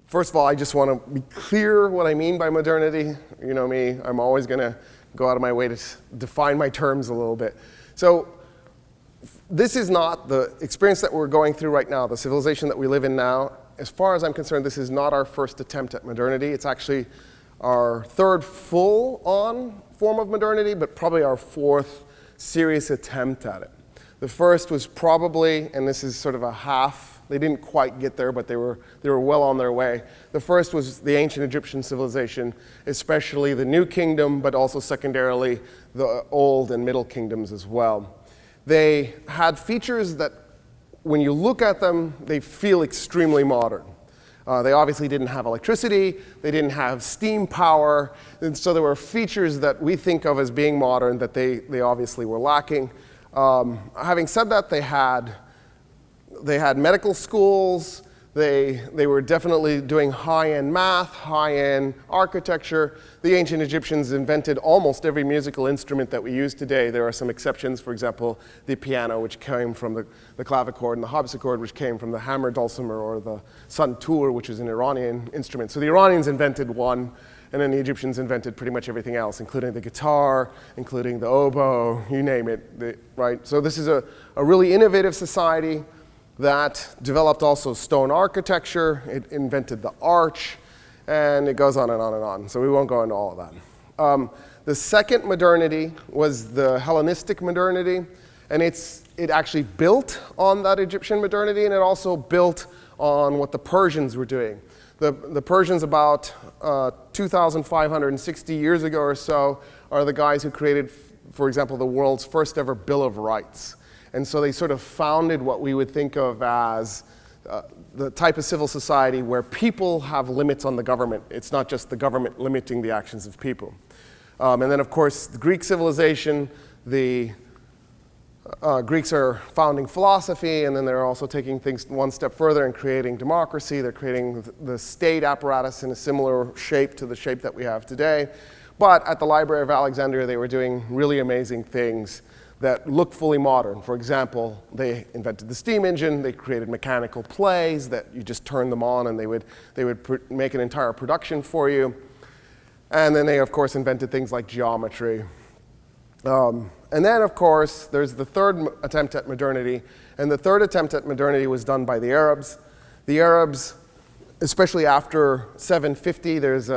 First of all, I just want to be clear what I mean by modernity. You know me, I'm always going to go out of my way to define my terms a little bit. So this is not the experience that we're going through right now, the civilization that we live in now. As far as I'm concerned, this is not our first attempt at modernity. It's actually our third full-on form of modernity, but probably our fourth serious attempt at it. The first was probably, and this is sort of a half, they didn't quite get there, but they were well on their way. The first was the ancient Egyptian civilization, especially the New Kingdom, but also secondarily the Old and Middle Kingdoms as well. They had features that, when you look at them, they feel extremely modern. They obviously didn't have electricity, they didn't have steam power, and so there were features that we think of as being modern that they obviously were lacking. Having said that, they had medical schools, they were definitely doing high-end math, high-end architecture. The ancient Egyptians invented almost every musical instrument that we use today. There are some exceptions, for example, the piano, which came from the clavichord, and the harpsichord, which came from the hammer dulcimer, or the santur, which is an Iranian instrument. So the Iranians invented one, and then the Egyptians invented pretty much everything else, including the guitar, including the oboe, you name it, right? So this is a really innovative society that developed also stone architecture. It invented the arch, and it goes on and on and on. So we won't go into all of that. The second modernity was the Hellenistic modernity, and it actually built on that Egyptian modernity, and it also built on what the Persians were doing. The Persians, about 2,560 years ago or so, are the guys who created, for example, the world's first ever Bill of Rights. And so they sort of founded what we would think of as the type of civil society where people have limits on the government. It's not just the government limiting the actions of people. And then, of course, the Greek civilization, the Greeks are founding philosophy, and then they're also taking things one step further and creating democracy. They're creating the state apparatus in a similar shape to the shape that we have today. But at the Library of Alexandria, they were doing really amazing things that look fully modern. For example, they invented the steam engine, they created mechanical plays that you just turn them on and they would make an entire production for you. And then they, of course, invented things like geometry. And then, of course, there's the third attempt at modernity, and the third attempt at modernity was done by the Arabs. The Arabs, especially after 750, there was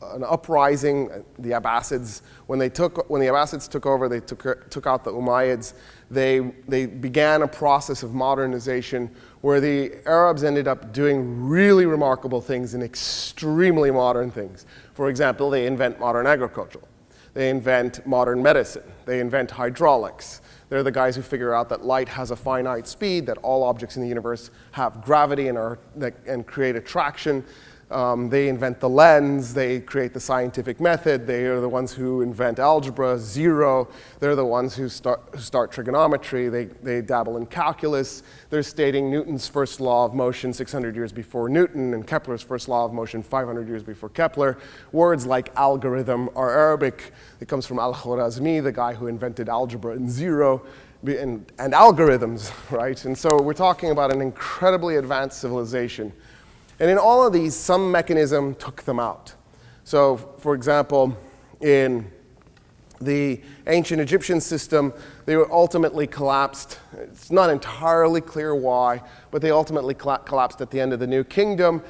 an uprising. The Abbasids, when the Abbasids took over, they took out the Umayyads. They began a process of modernization where the Arabs ended up doing really remarkable things and extremely modern things. For example, they invent modern agriculture. They invent modern medicine. They invent hydraulics. They're the guys who figure out that light has a finite speed, that all objects in the universe have gravity and create attraction. They invent the lens, they create the scientific method, they are the ones who invent algebra, zero, they're the ones who start trigonometry, they dabble in calculus, they're stating Newton's first law of motion 600 years before Newton and Kepler's first law of motion 500 years before Kepler. Words like algorithm are Arabic. It comes from Al-Khwarazmi, the guy who invented algebra and zero, and algorithms, right? And so we're talking about an incredibly advanced civilization. And in all of these, some mechanism took them out. So, for example, in the ancient Egyptian system, they were ultimately collapsed. It's not entirely clear why, but they ultimately collapsed at the end of the New Kingdom.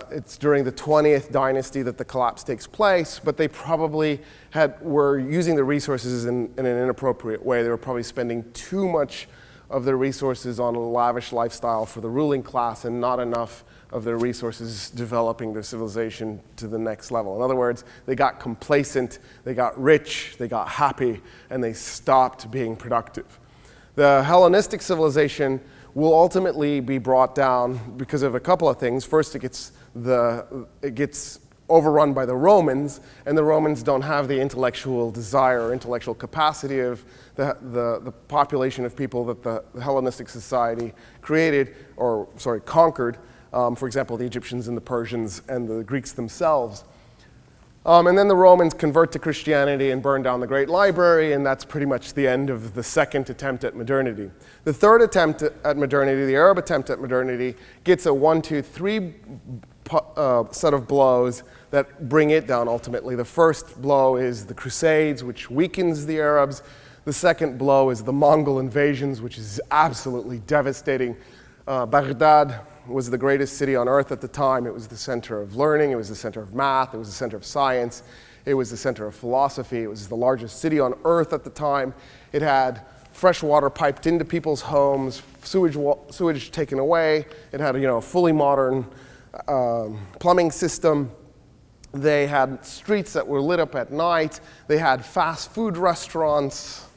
It's during the 20th dynasty that the collapse takes place, but they probably were using the resources in an inappropriate way. They were probably spending too much of their resources on a lavish lifestyle for the ruling class and not enough of their resources developing their civilization to the next level. In other words, they got complacent, they got rich, they got happy, and they stopped being productive. The Hellenistic civilization will ultimately be brought down because of a couple of things. First, it gets overrun by the Romans, and the Romans don't have the intellectual desire or intellectual capacity of the population of people that the Hellenistic society conquered. For example, the Egyptians and the Persians and the Greeks themselves. And then the Romans convert to Christianity and burn down the Great Library, and that's pretty much the end of the second attempt at modernity. The third attempt at modernity, the Arab attempt at modernity, gets a 1, 2, 3 set of blows that bring it down ultimately. The first blow is the Crusades, which weakens the Arabs. The second blow is the Mongol invasions, which is absolutely devastating. Baghdad was the greatest city on earth at the time. It was the center of learning, it was the center of math, it was the center of science, it was the center of philosophy, it was the largest city on earth at the time. It had fresh water piped into people's homes, sewage taken away. It had a fully modern plumbing system. They had streets that were lit up at night. They had fast food restaurants.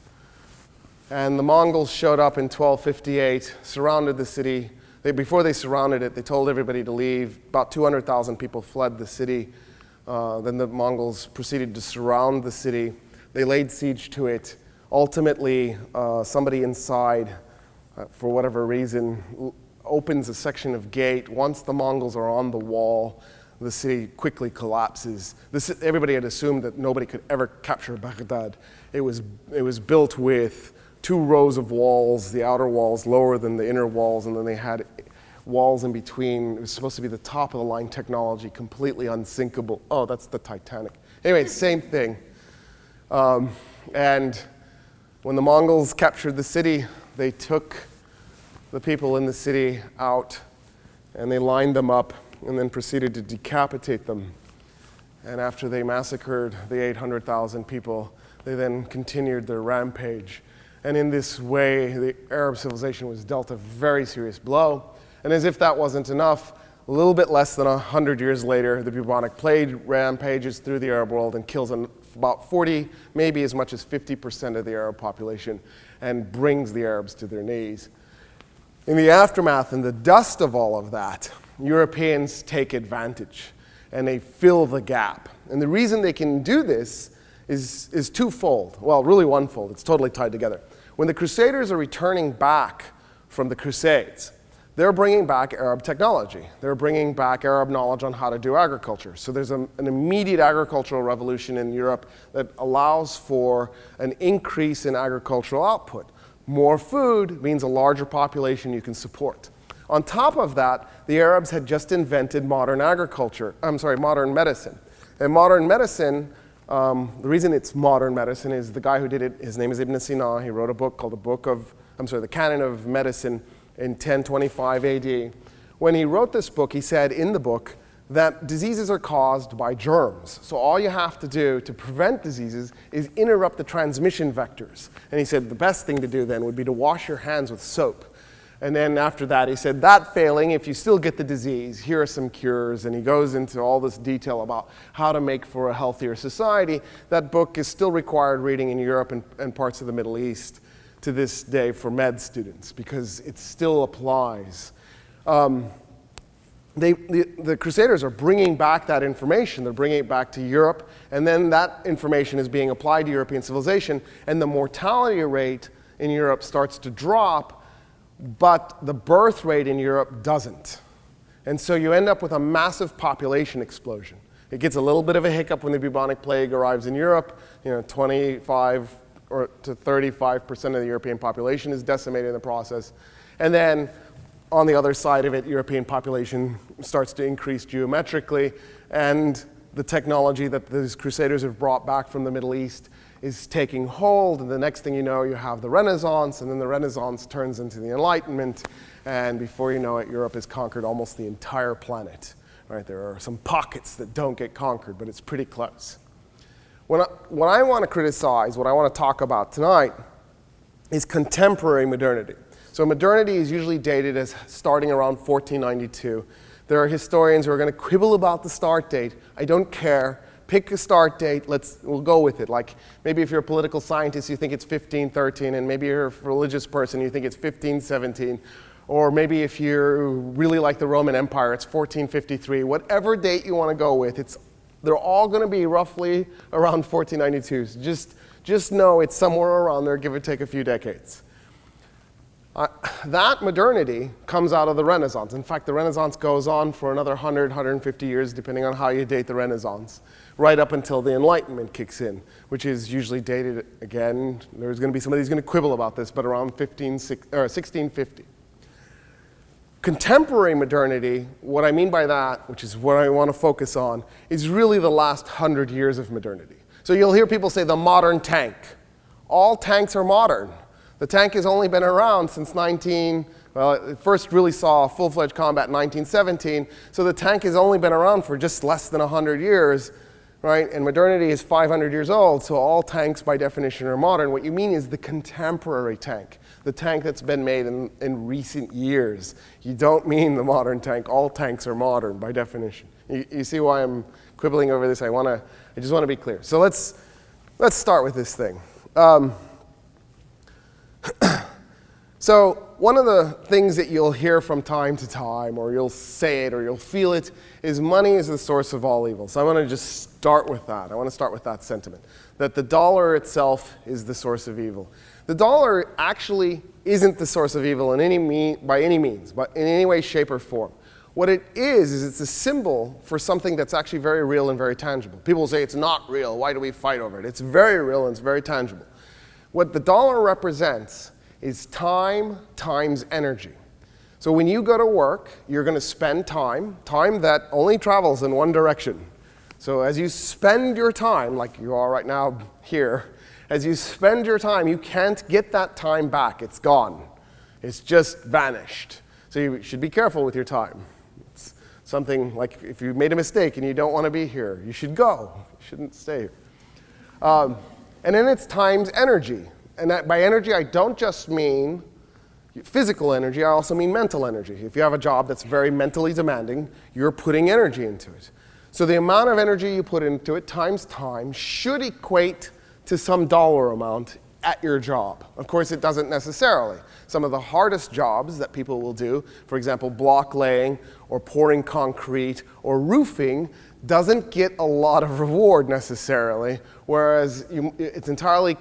And the Mongols showed up in 1258, surrounded the city. Before they surrounded it, they told everybody to leave. About 200,000 people fled the city. Then the Mongols proceeded to surround the city. They laid siege to it. Ultimately, somebody inside, for whatever reason, opens a section of gate. Once the Mongols are on the wall, the city quickly collapses. Everybody had assumed that nobody could ever capture Baghdad. It was built with 2 rows of walls, the outer walls lower than the inner walls, and then they had walls in between. It was supposed to be the top of the line technology, completely unsinkable. Oh, that's the Titanic. Anyway, same thing. And when the Mongols captured the city, they took the people in the city out and they lined them up and then proceeded to decapitate them. And after they massacred the 800,000 people, they then continued their rampage. And in this way, the Arab civilization was dealt a very serious blow. And as if that wasn't enough, a little bit less than 100 years later, the bubonic plague rampages through the Arab world and kills about 40, maybe as much as 50% of the Arab population, and brings the Arabs to their knees. In the aftermath and the dust of all of that, Europeans take advantage and they fill the gap. And the reason they can do this is twofold. Well, really onefold. It's totally tied together. When the Crusaders are returning back from the Crusades, they're bringing back Arab technology. They're bringing back Arab knowledge on how to do agriculture. So there's an immediate agricultural revolution in Europe that allows for an increase in agricultural output. More food means a larger population you can support. On top of that, the Arabs had just invented modern medicine. And modern medicine, the reason it's modern medicine is the guy who did it, his name is Ibn Sina. He wrote a book called the Canon of Medicine in 1025 AD. When he wrote this book, he said in the book that diseases are caused by germs. So all you have to do to prevent diseases is interrupt the transmission vectors. And he said the best thing to do then would be to wash your hands with soap. And then after that, he said, that failing, if you still get the disease, here are some cures. And he goes into all this detail about how to make for a healthier society. That book is still required reading in Europe and parts of the Middle East to this day for med students, because it still applies. The Crusaders are bringing back that information. They're bringing it back to Europe, and then that information is being applied to European civilization, and the mortality rate in Europe starts to drop, but the birth rate in Europe doesn't. And so you end up with a massive population explosion. It gets a little bit of a hiccup when the bubonic plague arrives in Europe. 25 or to 35% of the European population is decimated in the process. And then on the other side of it, European population starts to increase geometrically, and the technology that these Crusaders have brought back from the Middle East is taking hold, and the next thing you know, you have the Renaissance, and then the Renaissance turns into the Enlightenment, and before you know it, Europe has conquered almost the entire planet. Right? There are some pockets that don't get conquered, but it's pretty close. What I want to criticize, what I want to talk about tonight, is contemporary modernity. So modernity is usually dated as starting around 1492. There are historians who are going to quibble about the start date. I don't care. Pick a start date. We'll go with it. Like maybe if you're a political scientist, you think it's 1513, and maybe you're a religious person, you think it's 1517. Or maybe if you're really like the Roman Empire, it's 1453. Whatever date you want to go with, they're all going to be roughly around 1492. So just know it's somewhere around there, give or take a few decades. That modernity comes out of the Renaissance. In fact, the Renaissance goes on for another 100, 150 years, depending on how you date the Renaissance, right up until the Enlightenment kicks in, which is usually dated, again, there's going to be somebody who's going to quibble about this, but around 1650. Contemporary modernity, what I mean by that, which is what I want to focus on, is really the last 100 years of modernity. So you'll hear people say the modern tank. All tanks are modern. The tank has only been around since it first really saw full-fledged combat in 1917, so the tank has only been around for just less than 100 years, right? And modernity is 500 years old, so all tanks by definition are modern. What you mean is the contemporary tank, the tank that's been made in recent years. You don't mean the modern tank. All tanks are modern by definition. You see why I'm quibbling over this? I just want to be clear. So let's start with this thing. So one of the things that you'll hear from time to time, or you'll say it, or you'll feel it, is money is the source of all evil. So I want to just start with that. I want to start with that sentiment, that the dollar itself is the source of evil. The dollar actually isn't the source of evil by any means, but in any way, shape, or form. What it is it's a symbol for something that's actually very real and very tangible. People say it's not real. Why do we fight over it? It's very real and it's very tangible. What the dollar represents is time times energy. So when you go to work, you're going to spend time that only travels in one direction. So as you spend your time, like you are right now here, as you spend your time, you can't get that time back. It's gone. It's just vanished. So you should be careful with your time. It's something like if you made a mistake and you don't want to be here, you should go. You shouldn't stay here. And then it's times energy. And that, by energy, I don't just mean physical energy, I also mean mental energy. If you have a job that's very mentally demanding, you're putting energy into it. So the amount of energy you put into it times time should equate to some dollar amount at your job. Of course, it doesn't necessarily. Some of the hardest jobs that people will do, for example, block laying or pouring concrete or roofing, doesn't get a lot of reward necessarily, whereas it's entirely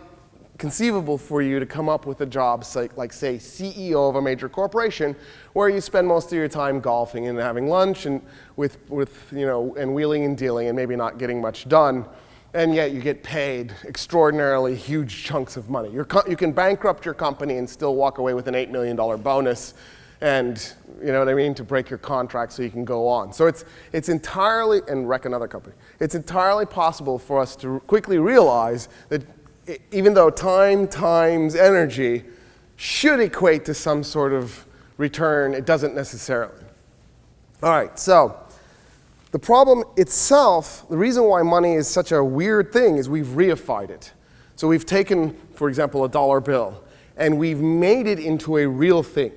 conceivable for you to come up with a job like say CEO of a major corporation where you spend most of your time golfing and having lunch and and wheeling and dealing and maybe not getting much done, and yet you get paid extraordinarily huge chunks of money. You can bankrupt your company and still walk away with an $8 million bonus, and you know what I mean, to break your contract so you can go on. So it's entirely, and wreck another company, it's entirely possible for us to quickly realize that even though time times energy should equate to some sort of return, it doesn't necessarily. All right, so the problem itself, the reason why money is such a weird thing is we've reified it. So we've taken, for example, a dollar bill, and we've made it into a real thing.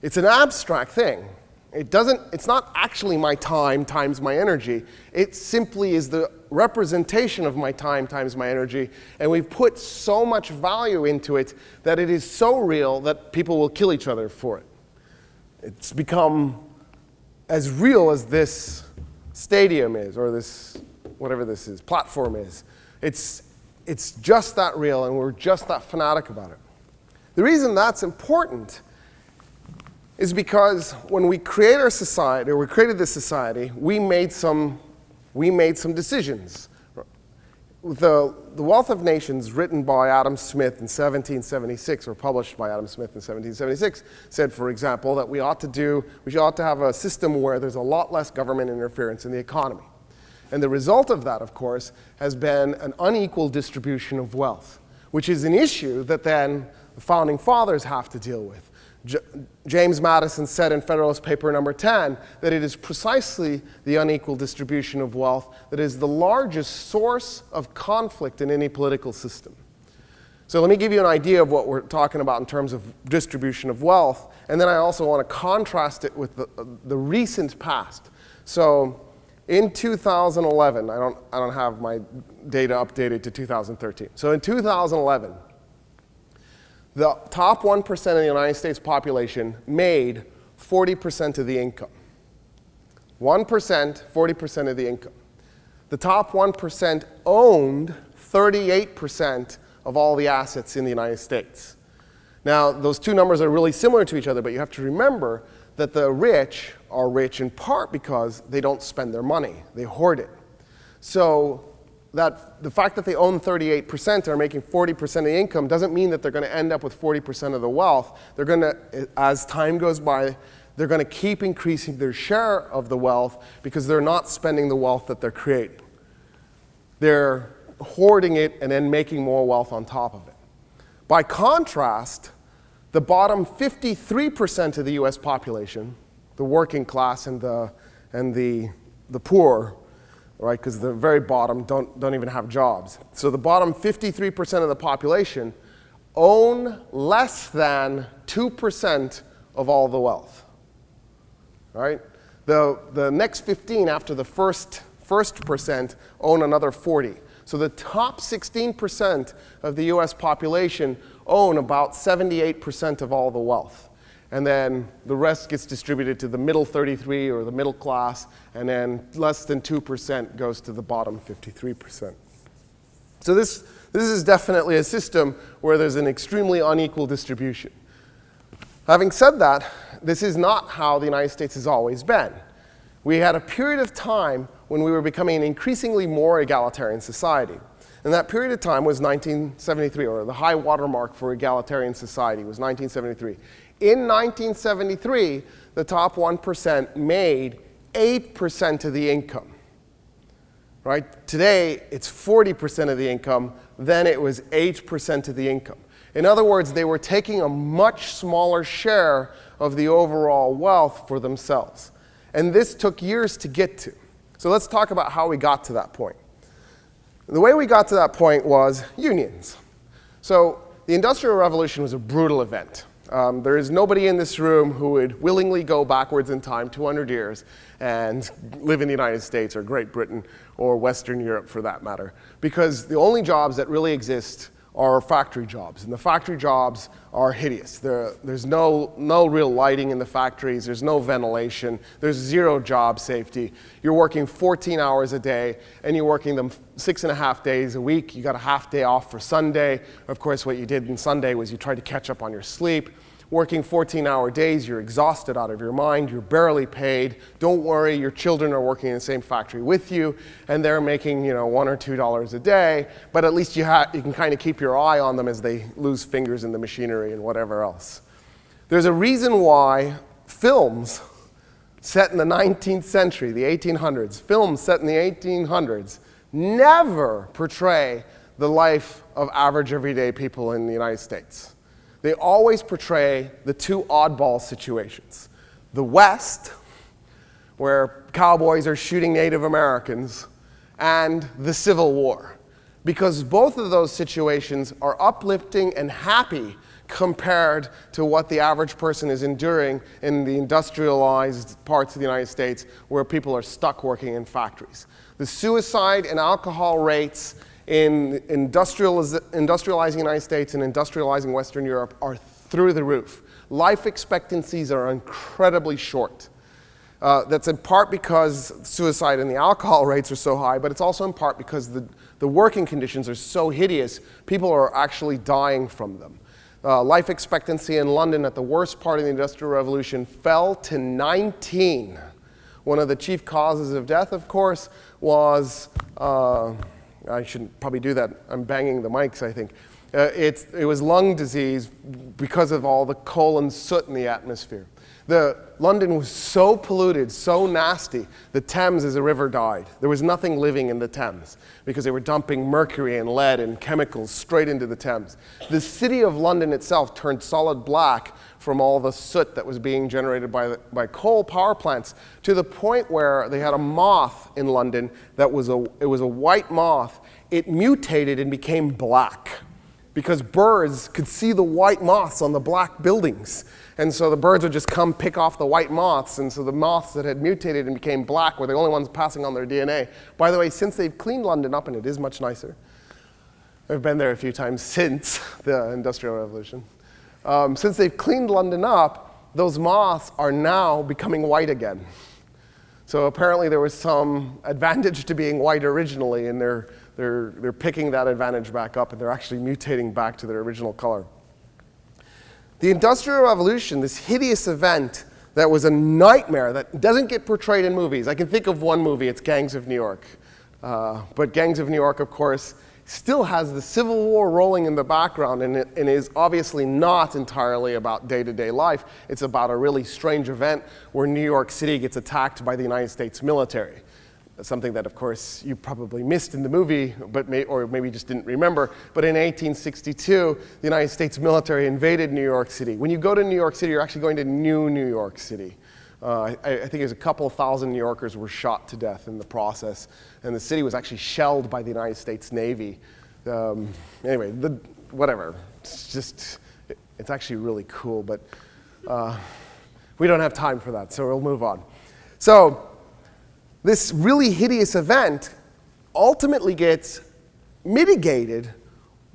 It's an abstract thing. It's not actually my time times my energy. It simply is the representation of my time times my energy, and we've put so much value into it that it is so real that people will kill each other for it. It's become as real as this stadium is, or this, whatever this is, platform is. It's just that real, and we're just that fanatic about it. The reason that's important is because when we create our society, or we created this society, we made some decisions. The Wealth of Nations, written by Adam Smith in 1776, or published by Adam Smith in 1776, said, for example, that we ought to have a system where there's a lot less government interference in the economy. And the result of that, of course, has been an unequal distribution of wealth, which is an issue that then the Founding Fathers have to deal with. James Madison said in Federalist Paper number 10 that it is precisely the unequal distribution of wealth that is the largest source of conflict in any political system. So let me give you an idea of what we're talking about in terms of distribution of wealth, and then I also want to contrast it with the recent past. So in 2011, I don't have my data updated to 2013. So in 2011, the top 1% of the United States population made 40% of the income. 1%, 40% of the income. The top 1% owned 38% of all the assets in the United States. Now, those two numbers are really similar to each other, but you have to remember that the rich are rich in part because they don't spend their money. They hoard it. So that the fact that they own 38% and are making 40% of the income doesn't mean that they're going to end up with 40% of the wealth. They're going to, as time goes by, they're going to keep increasing their share of the wealth because they're not spending the wealth that they're creating. They're hoarding it and then making more wealth on top of it. By contrast, the bottom 53% of the US population, the working class and the poor, right, because the very bottom don't even have jobs. So the bottom 53% of the population own less than 2% of all the wealth, right? The next 15 after the first percent own another 40. So the top 16% of the US population own about 78% of all the wealth. And then the rest gets distributed to the middle 33 or the middle class, and then less than 2% goes to the bottom 53%. So this is definitely a system where there's an extremely unequal distribution. Having said that, this is not how the United States has always been. We had a period of time when we were becoming an increasingly more egalitarian society. And that period of time was 1973, or the high watermark for egalitarian society was 1973. In 1973, the top 1% made 8% of the income. Right? Today, it's 40% of the income. Then it was 8% of the income. In other words, they were taking a much smaller share of the overall wealth for themselves. And this took years to get to. So let's talk about how we got to that point. The way we got to that point was unions. So the Industrial Revolution was a brutal event. There is nobody in this room who would willingly go backwards in time 200 years and live in the United States or Great Britain or Western Europe for that matter, because the only jobs that really exist are factory jobs, and the factory jobs are hideous. There's no real lighting in the factories, there's no ventilation, there's zero job safety. You're working 14 hours a day, and you're working them 6.5 days a week. You got a half day off for Sunday. Of course, what you did on Sunday was you tried to catch up on your sleep. Working 14-hour days, you're exhausted out of your mind, you're barely paid. Don't worry, your children are working in the same factory with you, and they're making, $1 or $2 a day, but at least you can kind of keep your eye on them as they lose fingers in the machinery and whatever else. There's a reason why films set in the 19th century, the 1800s, films set in the 1800s never portray the life of average everyday people in the United States. They always portray the two oddball situations. The West, where cowboys are shooting Native Americans, and the Civil War. Because both of those situations are uplifting and happy compared to what the average person is enduring in the industrialized parts of the United States where people are stuck working in factories. The suicide and alcohol rates in industrializing the United States and industrializing Western Europe are through the roof. Life expectancies are incredibly short. That's in part because suicide and the alcohol rates are so high, but it's also in part because the working conditions are so hideous, people are actually dying from them. Life expectancy in London at the worst part of the Industrial Revolution fell to 19. One of the chief causes of death, of course, was I shouldn't probably do that. I'm banging the mics, I think. It was lung disease because of all the coal and soot in the atmosphere. London was so polluted, so nasty, the Thames as a river died. There was nothing living in the Thames because they were dumping mercury and lead and chemicals straight into the Thames. The city of London itself turned solid black from all the soot that was being generated by coal power plants, to the point where they had a moth in London that was it was a white moth. It mutated and became black because birds could see the white moths on the black buildings. And so the birds would just come pick off the white moths, and so the moths that had mutated and became black were the only ones passing on their DNA. By the way, since they've cleaned London up, and it is much nicer, I've been there a few times since the Industrial Revolution. Since they've cleaned London up, those moths are now becoming white again. So apparently there was some advantage to being white originally, and they're picking that advantage back up, and they're actually mutating back to their original color. The Industrial Revolution, this hideous event that was a nightmare that doesn't get portrayed in movies. I can think of one movie, it's Gangs of New York. But Gangs of New York, of course, still has the Civil War rolling in the background and is obviously not entirely about day-to-day life. It's about a really strange event where New York City gets attacked by the United States military. Something that, of course, you probably missed in the movie, or maybe just didn't remember. But in 1862, the United States military invaded New York City. When you go to New York City, you're actually going to New York City. I think it was a couple thousand New Yorkers were shot to death in the process, and the city was actually shelled by the United States Navy. Anyway, whatever. It's actually really cool, but we don't have time for that, so we'll move on. So, this really hideous event ultimately gets mitigated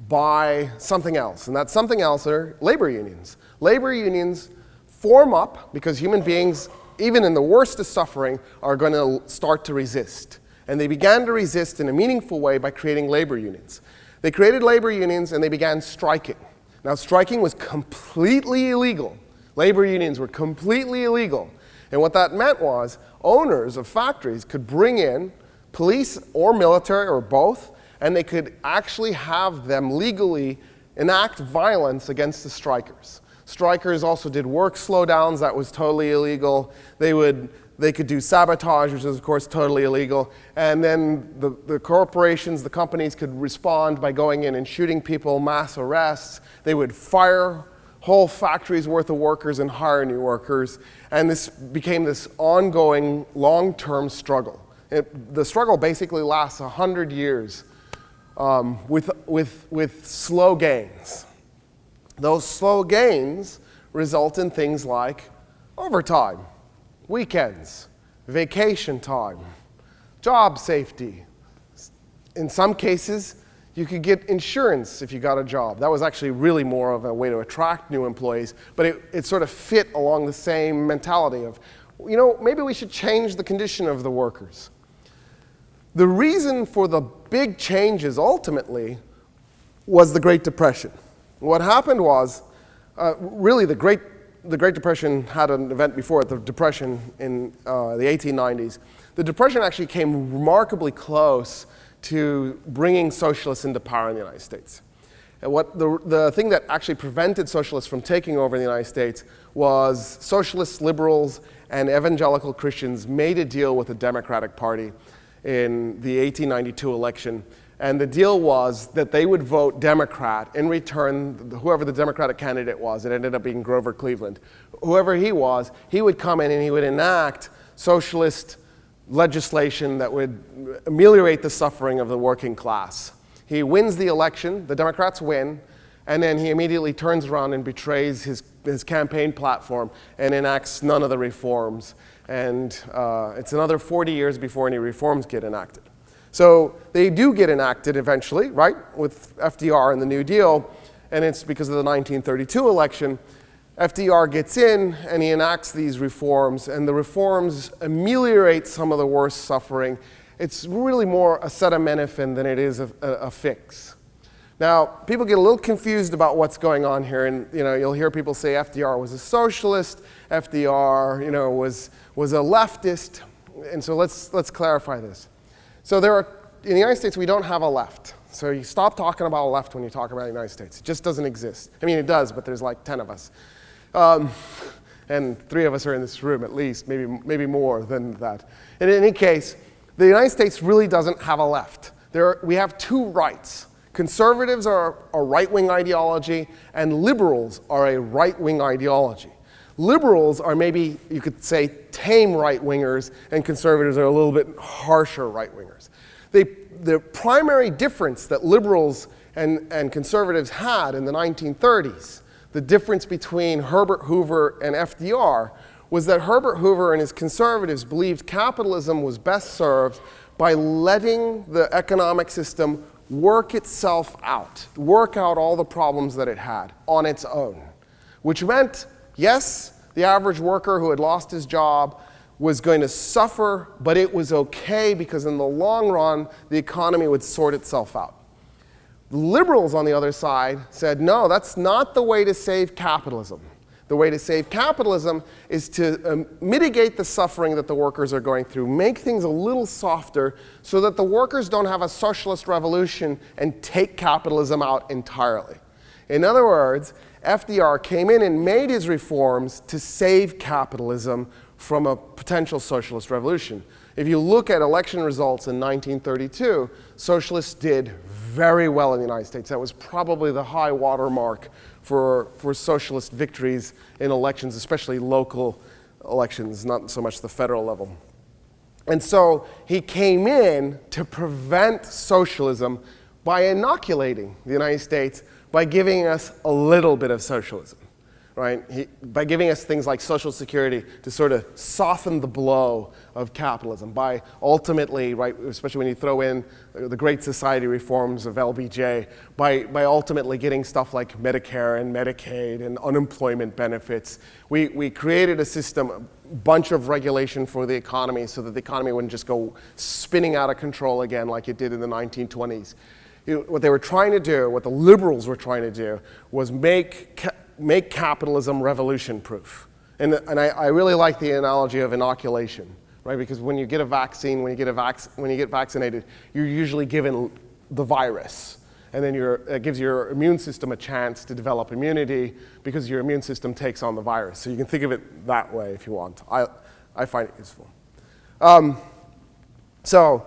by something else, and that something else are labor unions. Labor unions form up because human beings, even in the worst of suffering, are going to start to resist. And they began to resist in a meaningful way by creating labor unions. They created labor unions and they began striking. Now, striking was completely illegal. Labor unions were completely illegal. And what that meant was owners of factories could bring in police or military or both, and they could actually have them legally enact violence against the strikers. Strikers also did work slowdowns. That was totally illegal. They could do sabotage, which is, of course, totally illegal. And then the corporations, the companies could respond by going in and shooting people, mass arrests. They would fire whole factories worth of workers and hire new workers. And this became this ongoing, long-term struggle. The struggle basically lasts 100 years with slow gains. Those slow gains result in things like overtime, weekends, vacation time, job safety. In some cases, you could get insurance if you got a job. That was actually really more of a way to attract new employees, but it sort of fit along the same mentality of, you know, maybe we should change the condition of the workers. The reason for the big changes ultimately was the Great Depression. What happened was, really the Great Depression had an event before it, the Depression in the 1890s. The Depression actually came remarkably close to bringing socialists into power in the United States. And the thing that actually prevented socialists from taking over the United States was socialists, liberals, and evangelical Christians made a deal with the Democratic Party in the 1892 election. And the deal was that they would vote Democrat in return, whoever the Democratic candidate was. It ended up being Grover Cleveland. Whoever he was, he would come in and he would enact socialist legislation that would ameliorate the suffering of the working class. He wins the election, the Democrats win, and then he immediately turns around and betrays his campaign platform and enacts none of the reforms. And it's another 40 years before any reforms get enacted. So they do get enacted eventually, right, with FDR and the New Deal, and it's because of the 1932 election. FDR gets in and he enacts these reforms, and the reforms ameliorate some of the worst suffering. It's really more acetaminophen than it is a fix. Now, people get a little confused about what's going on here, and you'll hear people say FDR was a socialist, FDR was a leftist, and so let's clarify this. So in the United States, we don't have a left. So you stop talking about a left when you talk about the United States. It just doesn't exist. I mean, it does, but there's like 10 of us. And 3 of us are in this room at least, maybe more than that. In any case, the United States really doesn't have a left. We have 2 rights. Conservatives are a right-wing ideology, and liberals are a right-wing ideology. Liberals are maybe, you could say, tame right-wingers, and conservatives are a little bit harsher right-wingers. The primary difference that liberals and conservatives had in the 1930s, the difference between Herbert Hoover and FDR, was that Herbert Hoover and his conservatives believed capitalism was best served by letting the economic system work itself out, work out all the problems that it had on its own, which meant, yes, the average worker who had lost his job was going to suffer, but it was okay because in the long run, the economy would sort itself out. The liberals on the other side said, no, that's not the way to save capitalism. The way to save capitalism is to mitigate the suffering that the workers are going through, make things a little softer so that the workers don't have a socialist revolution and take capitalism out entirely. In other words, FDR came in and made his reforms to save capitalism from a potential socialist revolution. If you look at election results in 1932, socialists did very well in the United States. That was probably the high watermark for socialist victories in elections, especially local elections, not so much the federal level. And so he came in to prevent socialism by inoculating the United States by giving us a little bit of socialism, right? By giving us things like Social Security to sort of soften the blow of capitalism, by ultimately, right, especially when you throw in the Great Society reforms of LBJ, by ultimately getting stuff like Medicare and Medicaid and unemployment benefits. We created a system, a bunch of regulation for the economy so that the economy wouldn't just go spinning out of control again like it did in the 1920s. What they were trying to do, what the liberals were trying to do, was make capitalism revolution-proof. And I really like the analogy of inoculation, right? Because when you get a vaccine, when you get vaccinated, you're usually given the virus. And then it gives your immune system a chance to develop immunity because your immune system takes on the virus. So you can think of it that way if you want. I find it useful. So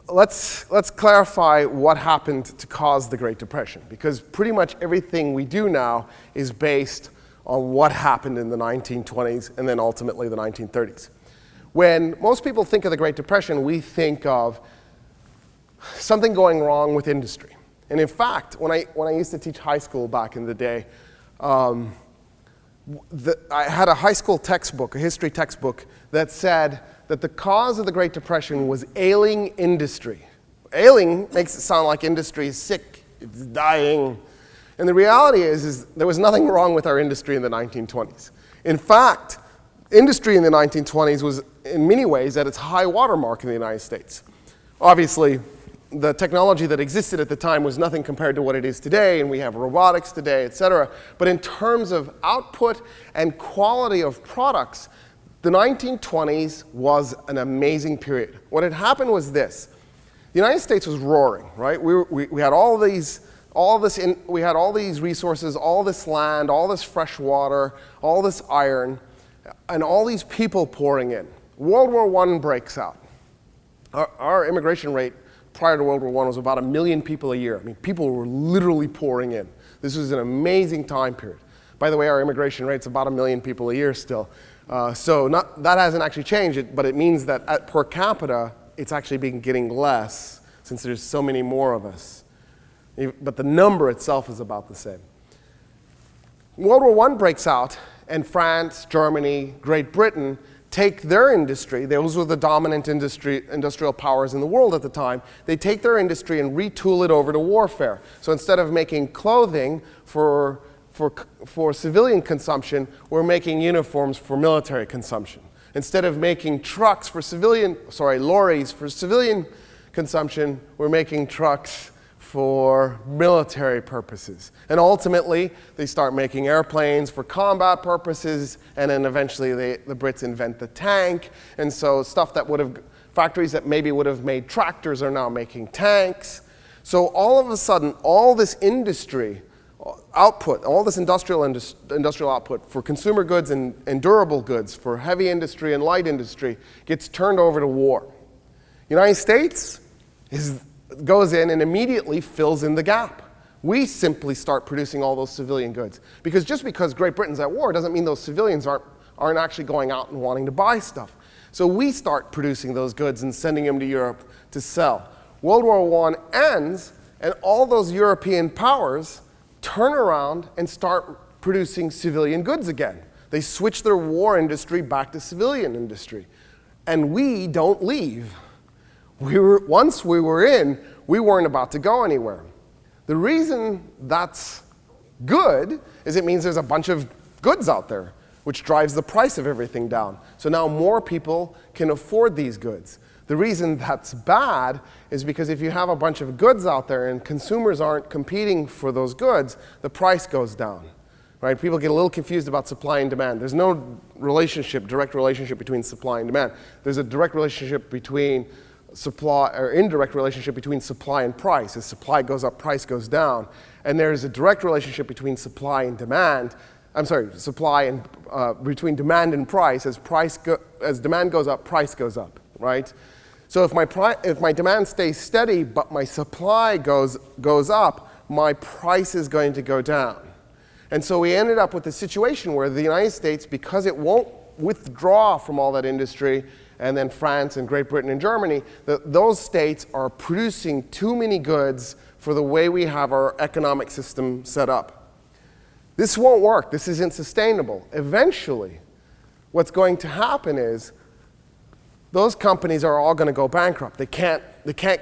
let's clarify what happened to cause the Great Depression, because pretty much everything we do now is based on what happened in the 1920s and then ultimately the 1930s. When most people think of the Great Depression, we think of something going wrong with industry. And in fact, when I used to teach high school back in the day, I had a high school textbook, a history textbook, that said that the cause of the Great Depression was ailing industry. Ailing makes it sound like industry is sick, it's dying. And the reality is there was nothing wrong with our industry in the 1920s. In fact, industry in the 1920s was in many ways at its high watermark in the United States. Obviously, the technology that existed at the time was nothing compared to what it is today, and we have robotics today, et cetera. But in terms of output and quality of products, the 1920s was an amazing period. What had happened was this. The United States was roaring, right? We had all these resources, all this land, all this fresh water, all this iron, and all these people pouring in. World War I breaks out. Our immigration rate prior to World War I was about 1 million people a year. I mean, people were literally pouring in. This was an amazing time period. By the way, our immigration rate's about 1 million people a year still. That hasn't actually changed, but it means that per capita, it's actually been getting less since there's so many more of us. But the number itself is about the same. World War I breaks out, and France, Germany, Great Britain take their industry. Those were the dominant industrial powers in the world at the time. They take their industry and retool it over to warfare. So instead of making clothing for civilian consumption, we're making uniforms for military consumption. Instead of making lorries for civilian consumption, we're making trucks for military purposes. And ultimately, they start making airplanes for combat purposes, and then eventually the Brits invent the tank. And so factories that maybe would have made tractors are now making tanks. So all of a sudden, all this industry output, all this industrial output for consumer goods and durable goods, for heavy industry and light industry, gets turned over to war. United States goes in and immediately fills in the gap. We simply start producing all those civilian goods. Because just because Great Britain's at war doesn't mean those civilians aren't actually going out and wanting to buy stuff. So we start producing those goods and sending them to Europe to sell. World War I ends, and all those European powers turn around and start producing civilian goods again. They switch their war industry back to civilian industry. And we don't leave. Once we were in, we weren't about to go anywhere. The reason that's good is it means there's a bunch of goods out there, which drives the price of everything down. So now more people can afford these goods. The reason that's bad is because if you have a bunch of goods out there and consumers aren't competing for those goods, the price goes down. Right? People get a little confused about supply and demand. There's no direct relationship between supply and demand. There's a direct relationship between supply, or indirect relationship between supply and price. As supply goes up, price goes down. And there's a direct relationship between supply and demand. Between demand and price. As demand goes up, price goes up, right? So if my demand stays steady, but my supply goes up, my price is going to go down. And so we ended up with a situation where the United States, because it won't withdraw from all that industry, and then France and Great Britain and Germany, those states are producing too many goods for the way we have our economic system set up. This won't work. This isn't sustainable. Eventually, what's going to happen is those companies are all going to go bankrupt. They can't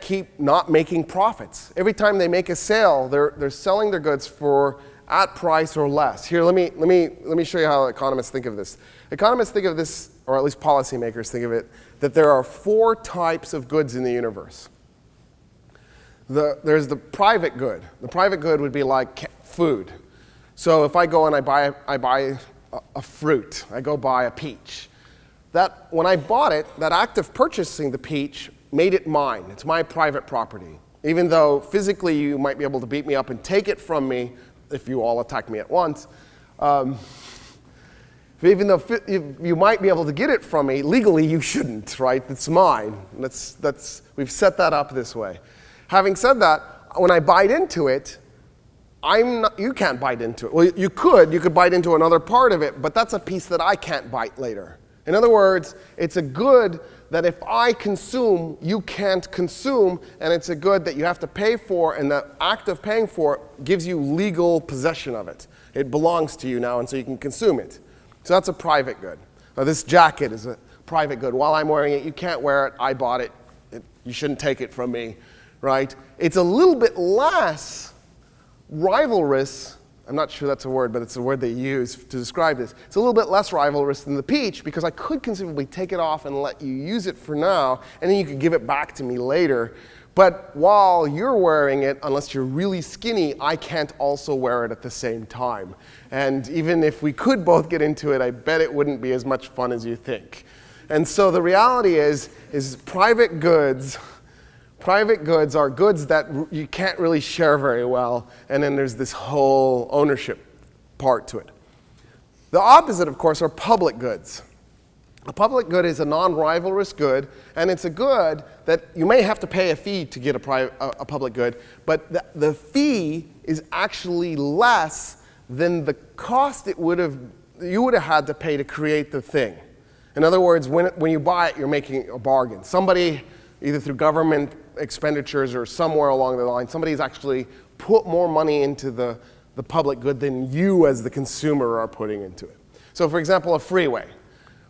keep not making profits. Every time they make a sale, they're selling their goods for at price or less. Here, let me show you how economists think of this. Economists think of this, or at least policymakers think of it, that there are 4 types of goods in the universe. There's the private good. The private good would be like food. So if I go and I buy a fruit, I go buy a peach. When I bought it, that act of purchasing the peach made it mine. It's my private property. Even though physically you might be able to beat me up and take it from me, if you all attack me at once, even though you might be able to get it from me, legally you shouldn't, right? It's mine. We've set that up this way. Having said that, when I bite into it, you can't bite into it. Well, you could bite into another part of it, but that's a piece that I can't bite later. In other words, it's a good that if I consume, you can't consume, and it's a good that you have to pay for, and the act of paying for it gives you legal possession of it. It belongs to you now, and so you can consume it. So that's a private good. Now, this jacket is a private good. While I'm wearing it, you can't wear it. I bought it. You shouldn't take it from me, right? It's a little bit less rivalrous. I'm not sure that's a word, but it's a word they use to describe this. It's a little bit less rivalrous than the peach because I could conceivably take it off and let you use it for now, and then you could give it back to me later. But while you're wearing it, unless you're really skinny, I can't also wear it at the same time. And even if we could both get into it, I bet it wouldn't be as much fun as you think. And so the reality is private goods are goods that you can't really share very well, and then there's this whole ownership part to it. The opposite, of course, are public goods. A public good is a non-rivalrous good, and it's a good that you may have to pay a fee to get a public good, but the fee is actually less than the cost you would have had to pay to create the thing. In other words, when you buy it, you're making a bargain. Somebody, either through government expenditures or somewhere along the line, somebody's actually put more money into the public good than you as the consumer are putting into it. So for example, a freeway.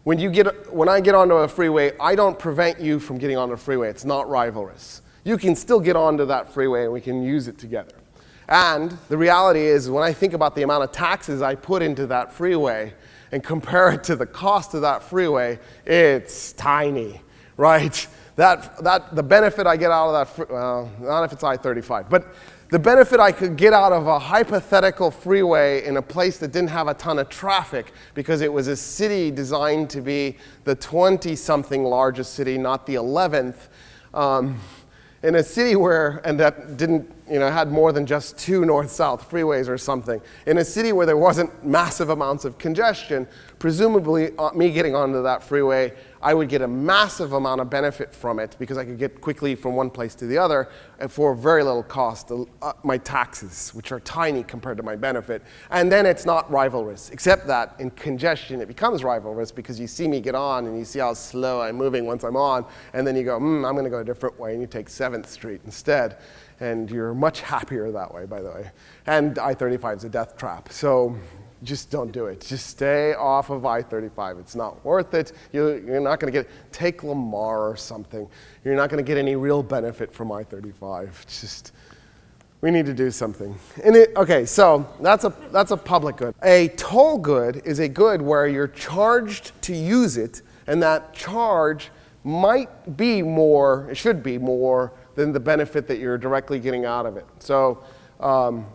When I get onto a freeway, I don't prevent you from getting onto a freeway. It's not rivalrous. You can still get onto that freeway and we can use it together. And the reality is, when I think about the amount of taxes I put into that freeway and compare it to the cost of that freeway, it's tiny, right? The benefit I get out of that, well, not if it's I-35, but the benefit I could get out of a hypothetical freeway in a place that didn't have a ton of traffic because it was a city designed to be the 20-something largest city, not the 11th, in a city and that didn't, had more than just 2 north-south freeways or something. In a city where there wasn't massive amounts of congestion, presumably me getting onto that freeway, I would get a massive amount of benefit from it because I could get quickly from one place to the other and for very little cost, my taxes, which are tiny compared to my benefit. And then it's not rivalrous, except that in congestion it becomes rivalrous because you see me get on and you see how slow I'm moving once I'm on, and then you go, I'm going to go a different way, and you take 7th Street instead. And you're much happier that way, by the way. And I-35 is a death trap. So just don't do it. Just stay off of I-35. It's not worth it. You're not going to take Lamar or something. You're not going to get any real benefit from I-35. We need to do something. Okay, so that's a public good. A toll good is a good where you're charged to use it, and that charge might be more, it should be more than the benefit that you're directly getting out of it. So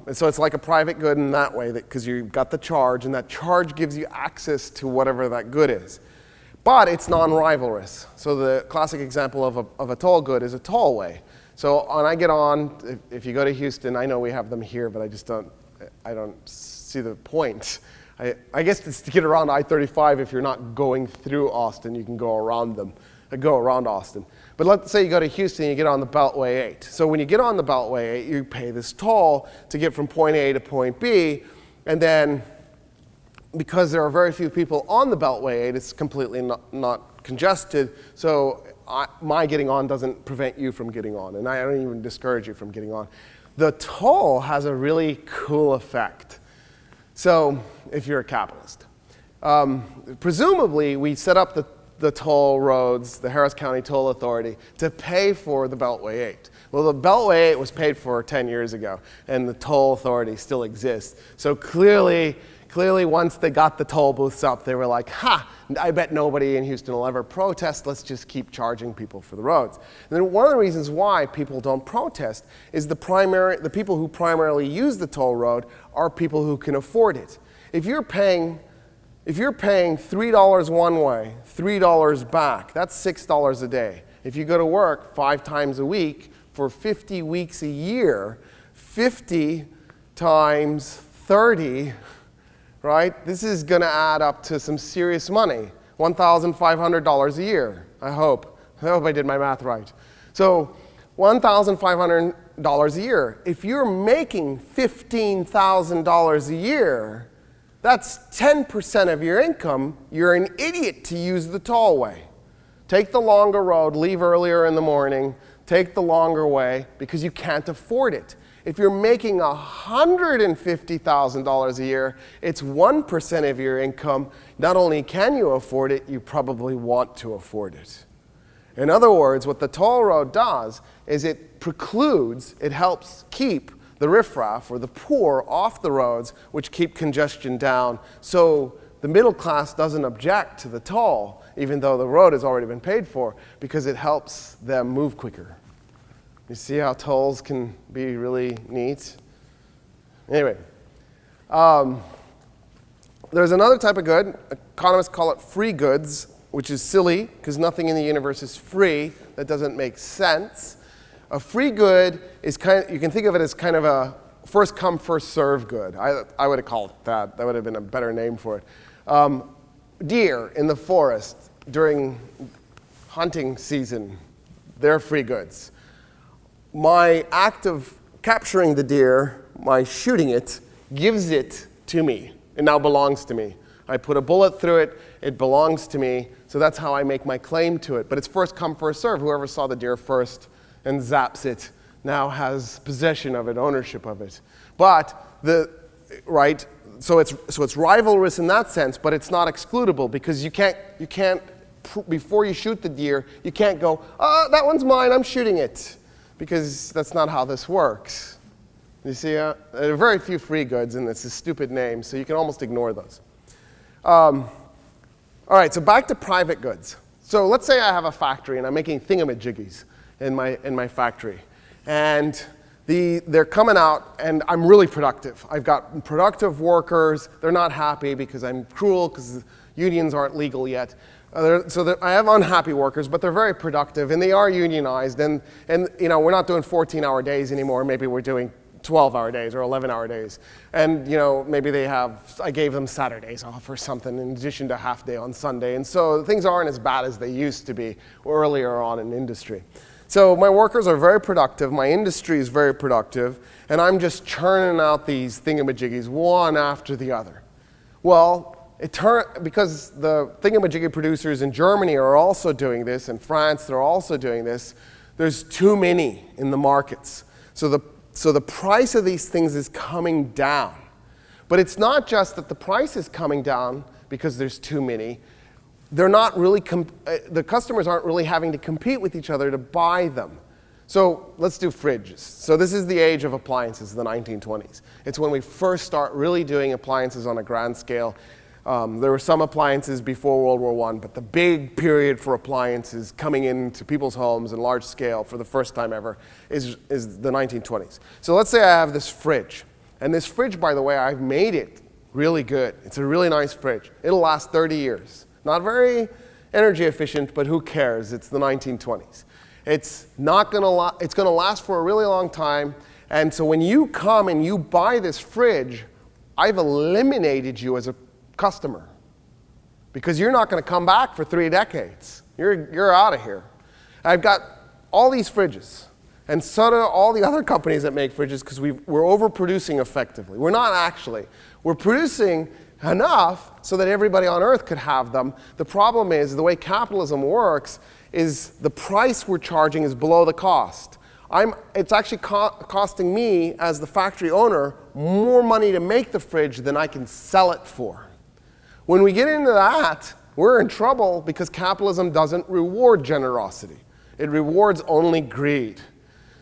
it's like a private good in that way, because you've got the charge, and that charge gives you access to whatever that good is. But it's non-rivalrous. So the classic example of a toll good is a tollway. So when I get on, if you go to Houston, I know we have them here, but I don't see the point. I guess it's to get around I-35. If you're not going through Austin, you can go around Austin. But let's say you go to Houston, you get on the Beltway 8. So when you get on the Beltway 8, you pay this toll to get from point A to point B, and then because there are very few people on the Beltway 8, it's completely not congested, so my getting on doesn't prevent you from getting on, and I don't even discourage you from getting on. The toll has a really cool effect. So if you're a capitalist, presumably we set up the toll roads, the Harris County Toll Authority, to pay for the Beltway 8. Well, the Beltway 8 was paid for 10 years ago, and the toll authority still exists. So clearly once they got the toll booths up, they were like, ha, I bet nobody in Houston will ever protest. Let's just keep charging people for the roads. And then one of the reasons why people don't protest is the people who primarily use the toll road are people who can afford it. If you're paying $3 one way, $3 back, that's $6 a day. If you go to work 5 times a week for 50 weeks a year, 50 times 30, right? This is going to add up to some serious money, $1,500 a year, I hope. I hope I did my math right. So $1,500 a year. If you're making $15,000 a year, that's 10% of your income. You're an idiot to use the tollway. Take the longer road, leave earlier in the morning, take the longer way because you can't afford it. If you're making $150,000 a year, it's 1% of your income. Not only can you afford it, you probably want to afford it. In other words, what the toll road does is it helps keep the riffraff or the poor off the roads, which keep congestion down. So the middle class doesn't object to the toll, even though the road has already been paid for, because it helps them move quicker. You see how tolls can be really neat? Anyway, there's another type of good. Economists call it free goods, which is silly because nothing in the universe is free. That doesn't make sense. A free good is you can think of it as kind of a first come, first serve good. I would have called it that. That would have been a better name for it. Deer in the forest during hunting season, they're free goods. My act of capturing the deer, my shooting it, gives it to me. It now belongs to me. I put a bullet through it, it belongs to me, so that's how I make my claim to it. But it's first come, first serve. Whoever saw the deer first and zaps it now has possession of it, ownership of it. But so it's rivalrous in that sense, but it's not excludable because you can't before you shoot the deer, you can't go, oh, that one's mine, I'm shooting it. Because that's not how this works. You see, there are very few free goods, and it's a stupid name, so you can almost ignore those. All right, so back to private goods. So let's say I have a factory, and I'm making thingamajiggies in my factory. And they're coming out, and I'm really productive. I've got productive workers. They're not happy because I'm cruel, because unions aren't legal yet. So I have unhappy workers, but they're very productive, and they are unionized. And we're not doing 14-hour days anymore. Maybe we're doing 12-hour days or 11-hour days. And maybe I gave them Saturdays off or something in addition to half day on Sunday. And so things aren't as bad as they used to be earlier on in industry. So my workers are very productive. My industry is very productive. And I'm just churning out these thingamajiggies one after the other. Well, because the thingamajiggy producers in Germany are also doing this, in France they're also doing this, there's too many in the markets. So the price of these things is coming down. But it's not just that the price is coming down because there's too many. They're not really the customers aren't really having to compete with each other to buy them. So let's do fridges. So this is the age of appliances, the 1920s. It's when we first start really doing appliances on a grand scale. There were some appliances before World War I, but the big period for appliances coming into people's homes in large scale for the first time ever is the 1920s. So let's say I have this fridge. And this fridge, by the way, I've made it really good. It's a really nice fridge. It'll last 30 years. Not very energy efficient, but who cares? It's the 1920s. It's going to last for a really long time. And so when you come and you buy this fridge, I've eliminated you as a customer, because you're not going to come back for 3 decades. You're out of here. I've got all these fridges, and so do all the other companies that make fridges, because we're overproducing effectively. We're not actually. We're producing enough so that everybody on Earth could have them. The problem is the way capitalism works is the price we're charging is below the cost. It's actually costing me, as the factory owner, more money to make the fridge than I can sell it for. When we get into that, we're in trouble, because capitalism doesn't reward generosity. It rewards only greed.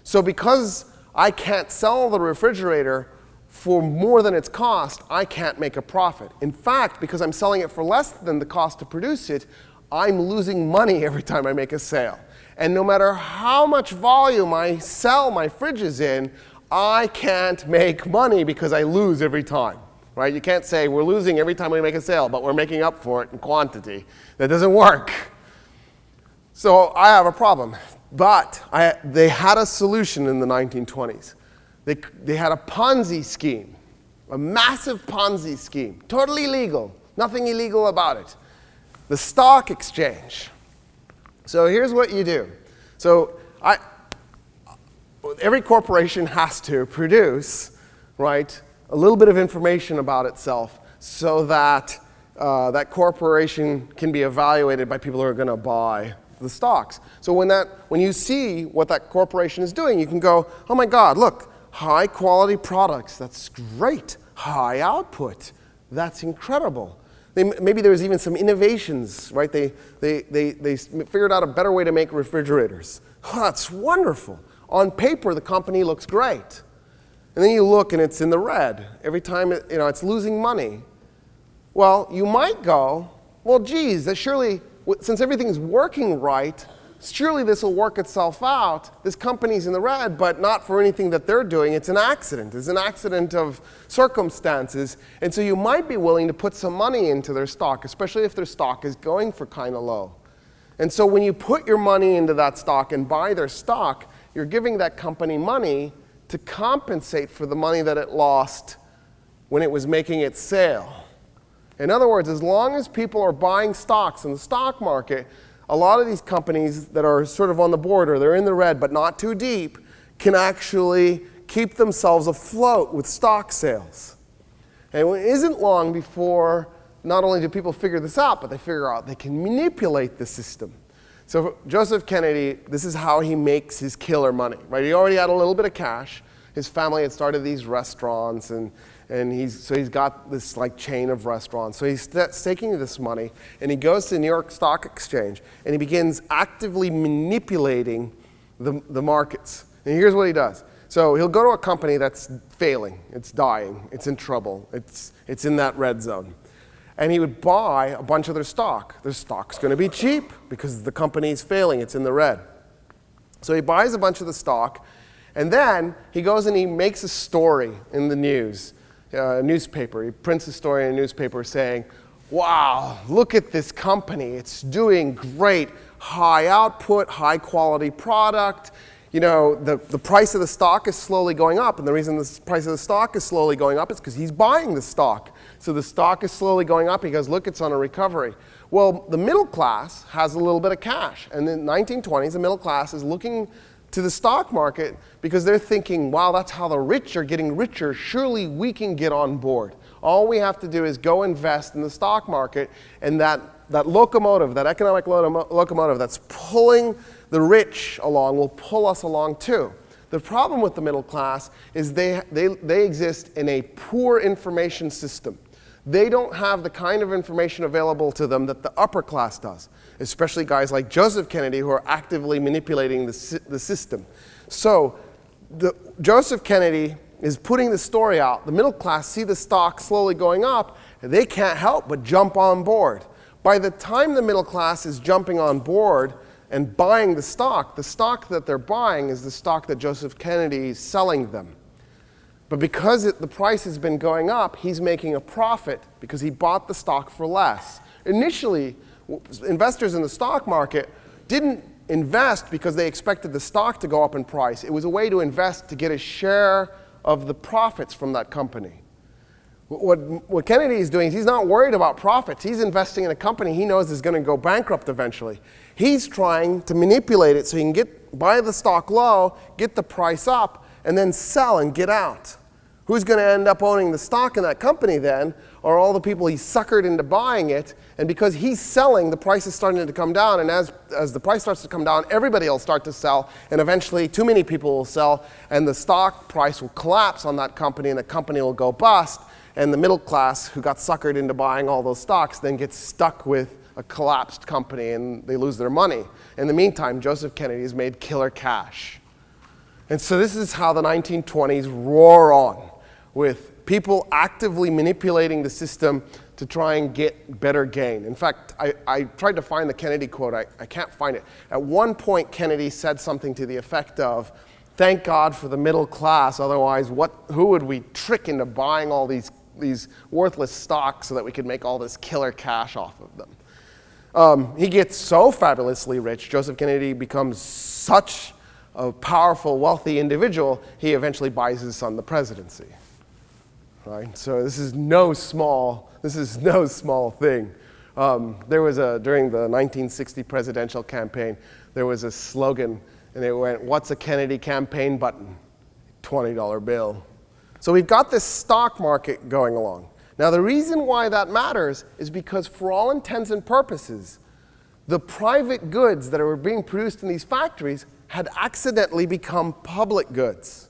So because I can't sell the refrigerator for more than its cost, I can't make a profit. In fact, because I'm selling it for less than the cost to produce it, I'm losing money every time I make a sale. And no matter how much volume I sell my fridges in, I can't make money because I lose every time. Right? You can't say we're losing every time we make a sale, but we're making up for it in quantity. That doesn't work. So I have a problem. But they had a solution in the 1920s. They had a Ponzi scheme, a massive Ponzi scheme, totally legal, nothing illegal about it. The stock exchange. So here's what you do. So every corporation has to produce, right, a little bit of information about itself so that that corporation can be evaluated by people who are going to buy the stocks. So when you see what that corporation is doing, you can go, oh my God, look, high quality products, that's great. High output, that's incredible. Maybe there was even some innovations, right? They figured out a better way to make refrigerators. Oh, that's wonderful. On paper, the company looks great. And then you look and it's in the red. Every time it's losing money. Well, you might go, well, geez, surely, since everything's working right, surely this will work itself out. This company's in the red, but not for anything that they're doing. It's an accident. It's an accident of circumstances. And so you might be willing to put some money into their stock, especially if their stock is going for kind of low. And so when you put your money into that stock and buy their stock, you're giving that company money to compensate for the money that it lost when it was making its sale. In other words, as long as people are buying stocks in the stock market, a lot of these companies that are sort of on the border, they're in the red but not too deep, can actually keep themselves afloat with stock sales. And it isn't long before not only do people figure this out, but they figure out they can manipulate the system. So Joseph Kennedy, this is how he makes his killer money, right? He already had a little bit of cash. His family had started these restaurants, and he's got this like chain of restaurants. So he's taking this money, and he goes to the New York Stock Exchange, and he begins actively manipulating the markets. And here's what he does. So he'll go to a company that's failing, it's dying, it's in trouble, it's in that red zone. And he would buy a bunch of their stock. Their stock's going to be cheap because the company's failing. It's in the red. So he buys a bunch of the stock, and then he goes and he makes a story in the news, newspaper. He prints a story in a newspaper saying, wow, look at this company. It's doing great. High output, high quality product. You know, the price of the stock is slowly going up. And the reason the price of the stock is slowly going up is because he's buying the stock. So the stock is slowly going up. He goes, look, it's on a recovery. Well, the middle class has a little bit of cash. And in the 1920s, the middle class is looking to the stock market because they're thinking, wow, that's how the rich are getting richer. Surely we can get on board. All we have to do is go invest in the stock market, and that locomotive, that economic locomotive that's pulling the rich along will pull us along too. The problem with the middle class is they exist in a poor information system. They don't have the kind of information available to them that the upper class does, especially guys like Joseph Kennedy who are actively manipulating the system. So Joseph Kennedy is putting the story out. The middle class see the stock slowly going up, they can't help but jump on board. By the time the middle class is jumping on board and buying the stock that they're buying is the stock that Joseph Kennedy is selling them. But because the price has been going up, he's making a profit because he bought the stock for less. Initially, investors in the stock market didn't invest because they expected the stock to go up in price. It was a way to invest to get a share of the profits from that company. What Kennedy is doing is he's not worried about profits. He's investing in a company he knows is going to go bankrupt eventually. He's trying to manipulate it so he can buy the stock low, get the price up, and then sell and get out. Who's going to end up owning the stock in that company then are all the people he suckered into buying it. And because he's selling, the price is starting to come down. And as the price starts to come down, everybody will start to sell. And eventually, too many people will sell. And the stock price will collapse on that company. And the company will go bust. And the middle class, who got suckered into buying all those stocks, then gets stuck with a collapsed company. And they lose their money. In the meantime, Joseph Kennedy has made killer cash. And so this is how the 1920s roar on, with people actively manipulating the system to try and get better gain. In fact, I tried to find the Kennedy quote. I can't find it. At one point, Kennedy said something to the effect of, "Thank God for the middle class, otherwise who would we trick into buying all these worthless stocks so that we could make all this killer cash off of them?" He gets so fabulously rich, Joseph Kennedy becomes such a powerful, wealthy individual, he eventually buys his son the presidency. Right? So this is no small thing. There was during the 1960 presidential campaign, there was a slogan, and it went, "What's a Kennedy campaign button? $20 bill." So we've got this stock market going along. Now the reason why that matters is because for all intents and purposes, the private goods that were being produced in these factories had accidentally become public goods.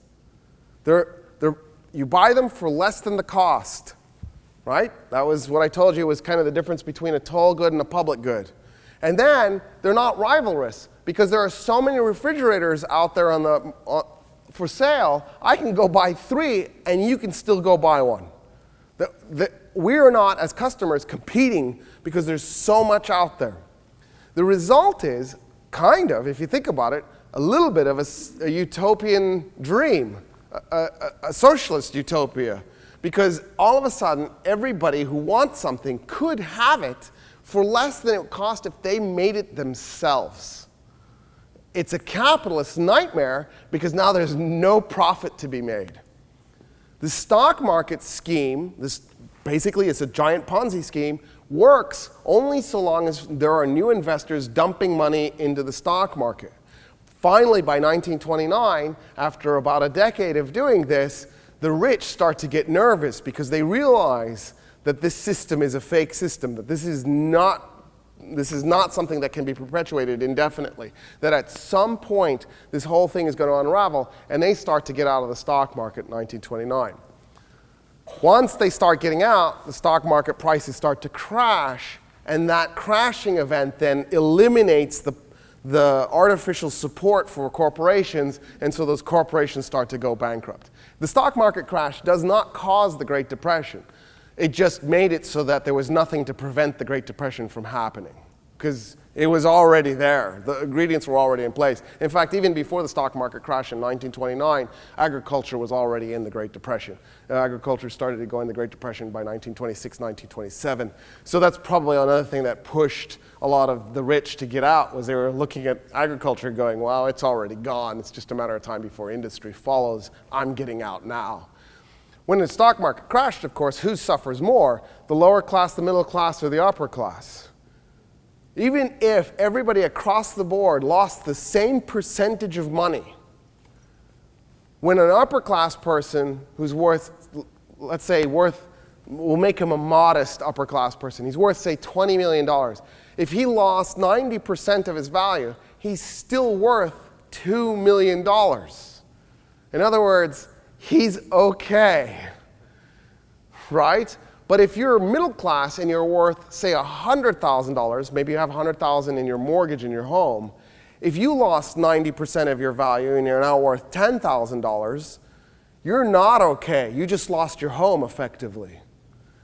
You buy them for less than the cost, right? That was what I told you was kind of the difference between a toll good and a public good. And then they're not rivalrous because there are so many refrigerators out there for sale, I can go buy 3 and you can still go buy one. We are not, as customers, competing because there's so much out there. The result is, kind of, if you think about it, a little bit of a utopian dream. A socialist utopia, because all of a sudden everybody who wants something could have it for less than it would cost if they made it themselves. It's a capitalist nightmare because now there's no profit to be made. The stock market scheme, basically it's a giant Ponzi scheme, works only so long as there are new investors dumping money into the stock market. Finally, by 1929, after about a decade of doing this, the rich start to get nervous because they realize that this system is a fake system, that this is not something that can be perpetuated indefinitely, that at some point this whole thing is going to unravel, and they start to get out of the stock market in 1929. Once they start getting out, the stock market prices start to crash, and that crashing event then eliminates the artificial support for corporations, and so those corporations start to go bankrupt. The stock market crash does not cause the Great Depression. It just made it so that there was nothing to prevent the Great Depression from happening, because it was already there. The ingredients were already in place. In fact, even before the stock market crash in 1929, agriculture was already in the Great Depression. Agriculture started to go in the Great Depression by 1926, 1927. So that's probably another thing that pushed a lot of the rich to get out, was they were looking at agriculture going, well, it's already gone. It's just a matter of time before industry follows. I'm getting out now. When the stock market crashed, of course, who suffers more? The lower class, the middle class, or the upper class? Even if everybody across the board lost the same percentage of money, when an upper class person who's worth, let's say we'll make him a modest upper class person, he's worth, say, $20 million. If he lost 90% of his value, he's still worth $2 million. In other words, he's okay, right? But if you're middle class and you're worth, say, $100,000, maybe you have $100,000 in your mortgage in your home, if you lost 90% of your value and you're now worth $10,000, you're not okay. You just lost your home effectively.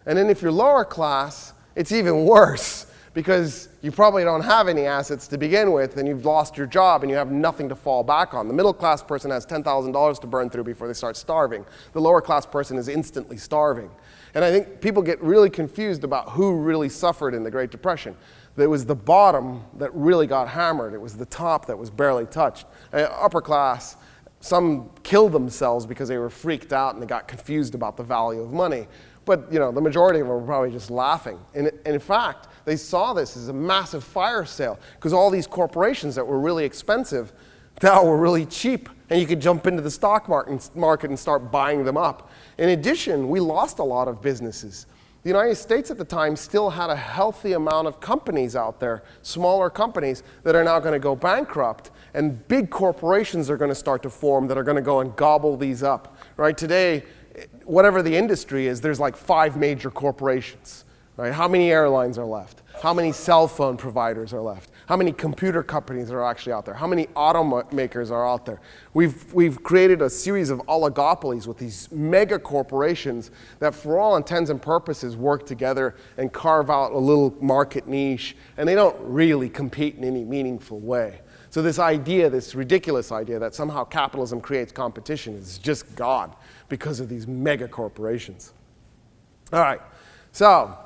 And then if you're lower class, it's even worse, because you probably don't have any assets to begin with, and you've lost your job, and you have nothing to fall back on. The middle class person has $10,000 to burn through before they start starving. The lower class person is instantly starving. And I think people get really confused about who really suffered in the Great Depression. It was the bottom that really got hammered. It was the top that was barely touched. Upper class, some killed themselves because they were freaked out and they got confused about the value of money. But the majority of them were probably just laughing. And in fact, they saw this as a massive fire sale, because all these corporations that were really expensive now were really cheap, and you could jump into the stock market and start buying them up. In addition, we lost a lot of businesses. The United States at the time still had a healthy amount of companies out there, smaller companies that are now going to go bankrupt, and big corporations are going to start to form that are going to go and gobble these up. Right? Today, whatever the industry is, there's like 5 major corporations. Right? How many airlines are left? How many cell phone providers are left? How many computer companies are actually out there? How many automakers are out there? We've created a series of oligopolies with these mega corporations that, for all intents and purposes, work together and carve out a little market niche, and they don't really compete in any meaningful way. So this idea, this ridiculous idea that somehow capitalism creates competition, is just gone because of these mega corporations. All right, so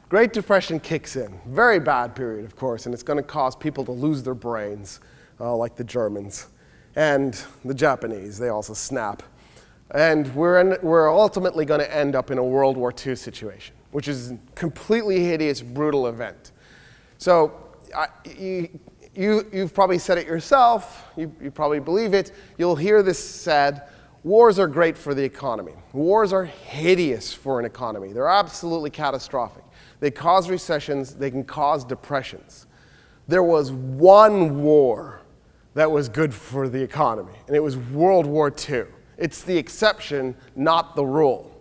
Great Depression kicks in. Very bad period, of course, and it's going to cause people to lose their brains, like the Germans. And the Japanese, they also snap. And we're ultimately going to end up in a World War II situation, which is a completely hideous, brutal event. So you've probably said it yourself. You probably believe it. You'll hear this said. Wars are great for the economy. Wars are hideous for an economy. They're absolutely catastrophic. They cause recessions. They can cause depressions. There was one war that was good for the economy, and it was World War II. It's the exception, not the rule.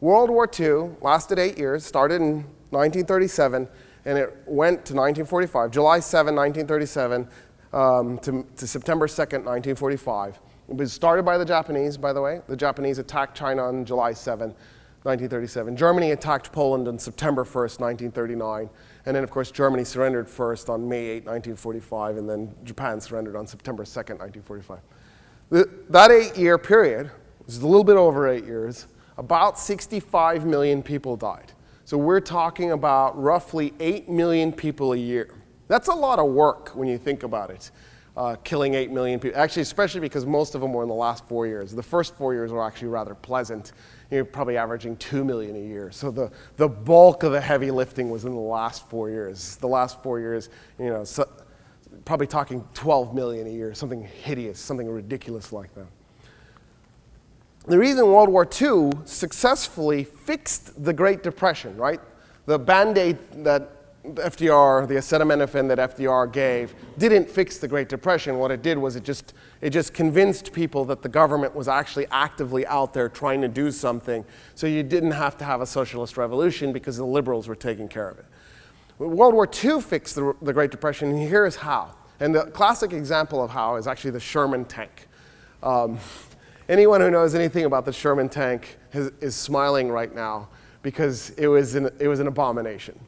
World War II lasted 8 years, started in 1937, and it went to 1945, July 7, 1937, to September 2nd, 1945. It was started by the Japanese, by the way. The Japanese attacked China on July 7, 1937. Germany attacked Poland on September 1st, 1939. And then, of course, Germany surrendered first on May 8, 1945, and then Japan surrendered on September 2nd, 1945. That 8-year period, which is a little bit over 8 years, about 65 million people died. So we're talking about roughly 8 million people a year. That's a lot of work when you think about it. Killing 8 million people. Actually, especially because most of them were in the last 4 years. The first 4 years were actually rather pleasant. You're probably averaging 2 million a year. So the bulk of the heavy lifting was in the last 4 years. The last 4 years, probably talking 12 million a year, something hideous, something ridiculous like that. The reason World War II successfully fixed the Great Depression, right? The Band-Aid that FDR, the acetaminophen that FDR gave, didn't fix the Great Depression. What it did was it just convinced people that the government was actually actively out there trying to do something, so you didn't have to have a socialist revolution because the liberals were taking care of it. World War II fixed the Great Depression, and here's how. And the classic example of how is actually the Sherman tank. Anyone who knows anything about the Sherman tank is smiling right now because it was an abomination.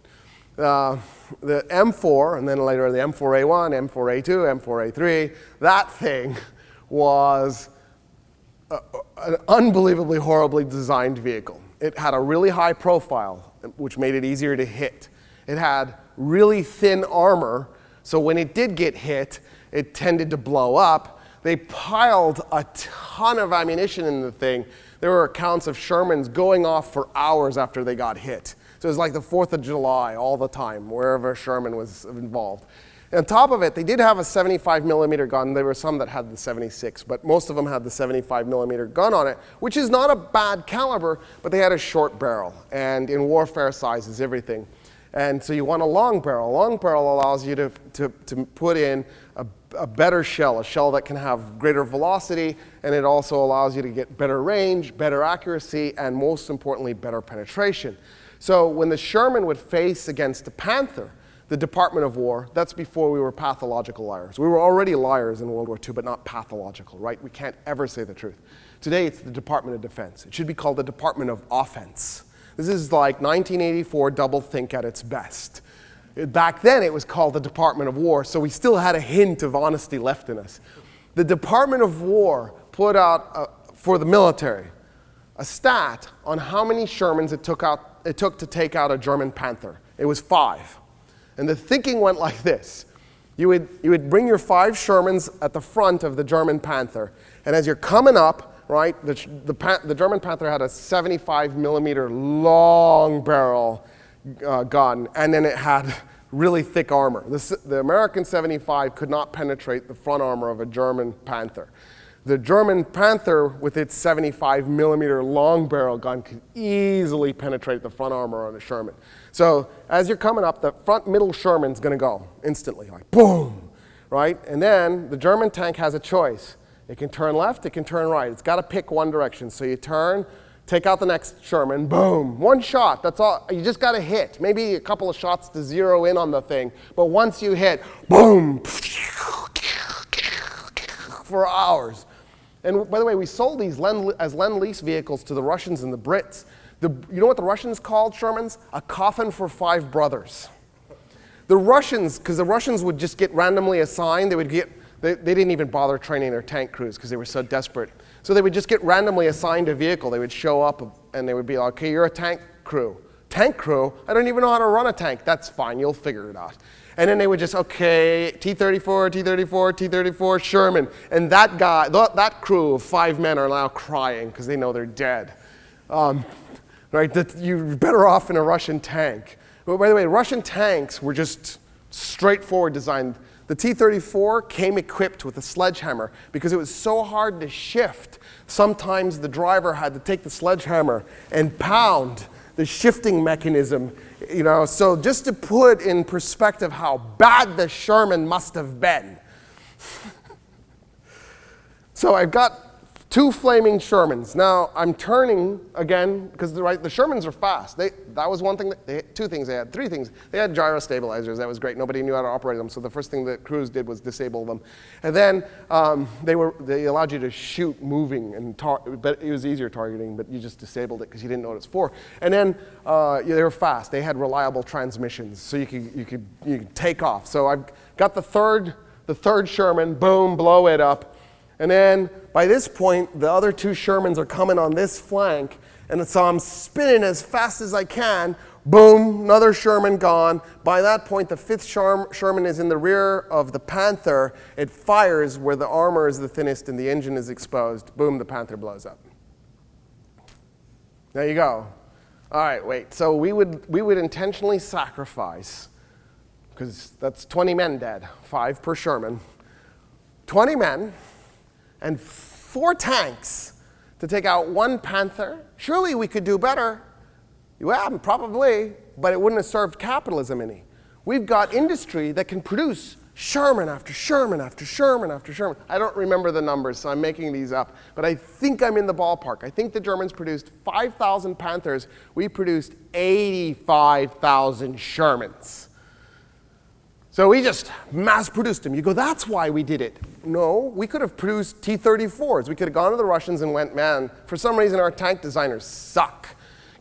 The M4, and then later the M4A1, M4A2, M4A3, that thing was an unbelievably horribly designed vehicle. It had a really high profile, which made it easier to hit. It had really thin armor, so when it did get hit, it tended to blow up. They piled a ton of ammunition in the thing. There were accounts of Shermans going off for hours after they got hit. So it was like the 4th of July all the time, wherever Sherman was involved. And on top of it, they did have a 75 millimeter gun. There were some that had the 76, but most of them had the 75 millimeter gun on it, which is not a bad caliber, but they had a short barrel. And in warfare, size is everything. And so you want a long barrel. A long barrel allows you to put in a better shell, a shell that can have greater velocity, and it also allows you to get better range, better accuracy, and most importantly, better penetration. So when the Sherman would face against the Panther, the Department of War, that's before we were pathological liars. We were already liars in World War II, but not pathological, right? We can't ever say the truth. Today, it's the Department of Defense. It should be called the Department of Offense. This is like 1984 doublethink at its best. Back then, it was called the Department of War, so we still had a hint of honesty left in us. The Department of War put out, for the military, a stat on how many Shermans it took to take out a German Panther. It was 5. And the thinking went like this. You would bring your 5 Shermans at the front of the German Panther, and as you're coming up, right, the German Panther had a 75 millimeter long barrel gun, and then it had really thick armor. The American 75 could not penetrate the front armor of a German Panther. The German Panther, with its 75 millimeter long barrel gun, could easily penetrate the front armor on a Sherman. So as you're coming up, the front middle Sherman's going to go instantly, like boom, right? And then the German tank has a choice. It can turn left, it can turn right. It's got to pick one direction. So you turn, take out the next Sherman, boom, one shot. That's all. You just got to hit. Maybe a couple of shots to zero in on the thing, but once you hit, boom, for hours. And by the way, we sold these as Lend-Lease vehicles to the Russians and the Brits. You know what the Russians called Shermans? A coffin for 5 brothers. The Russians, because the Russians would just get randomly assigned, they didn't even bother training their tank crews because they were so desperate. So they would just get randomly assigned a vehicle. They would show up and they would be like, okay, you're a tank crew. Tank crew? I don't even know how to run a tank. That's fine, you'll figure it out. And then they would just, okay, T-34, T-34, T-34, Sherman. And that guy, that crew of 5 men are now crying because they know they're dead. Right, that you're better off in a Russian tank. But by the way, Russian tanks were just straightforward designed. The T-34 came equipped with a sledgehammer because it was so hard to shift. Sometimes the driver had to take the sledgehammer and pound the shifting mechanism, you know. So just to put in perspective how bad the Sherman must have been. So I've got 2 flaming Shermans. Now I'm turning again because the Shermans are fast. That was one thing. 2 things they had. 3 things. They had gyro stabilizers. That was great. Nobody knew how to operate them. So the first thing that crews did was disable them. And then they allowed you to shoot moving, but it was easier targeting. But you just disabled it because you didn't know what it's for. And then they were fast. They had reliable transmissions, so you could take off. So I've got the third Sherman. Boom, blow it up. And then by this point, the other 2 Shermans are coming on this flank, and so I'm spinning as fast as I can. Boom, another Sherman gone. By that point, the 5th Sherman is in the rear of the Panther. It fires where the armor is the thinnest and the engine is exposed. Boom, the Panther blows up. There you go. All right, wait. So we would intentionally sacrifice, because that's 20 men dead, 5 per Sherman. 20 men. And 4 tanks to take out 1 Panther. Surely we could do better. Yeah, probably, but it wouldn't have served capitalism any. We've got industry that can produce Sherman after Sherman after Sherman after Sherman. I don't remember the numbers, so I'm making these up, but I think I'm in the ballpark. I think the Germans produced 5,000 Panthers. We produced 85,000 Shermans. So we just mass-produced them. You go, that's why we did it. No, we could have produced T-34s. We could have gone to the Russians and went, man, for some reason our tank designers suck.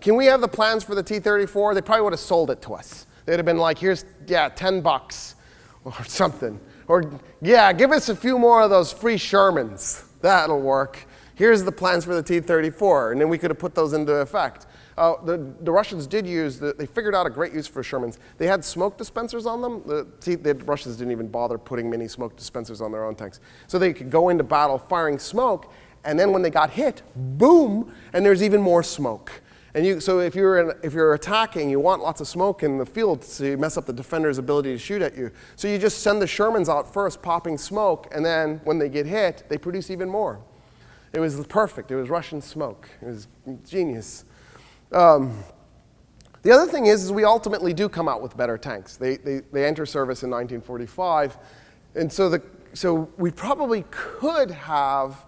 Can we have the plans for the T-34? They probably would have sold it to us. They'd have been like, here's, yeah, $10 or something. Or, yeah, give us a few more of those free Shermans. That'll work. Here's the plans for the T-34. And then we could have put those into effect. The Russians did they figured out a great use for Shermans. They had smoke dispensers on them. The Russians didn't even bother putting mini smoke dispensers on their own tanks. So they could go into battle firing smoke, and then when they got hit, boom, and there's even more smoke. And so if you're attacking, you want lots of smoke in the field to you mess up the defender's ability to shoot at you. So you just send the Shermans out first, popping smoke, and then when they get hit, they produce even more. It was perfect. It was Russian smoke. It was genius. The other thing is we ultimately do come out with better tanks. They enter service in 1945, and so we probably could have.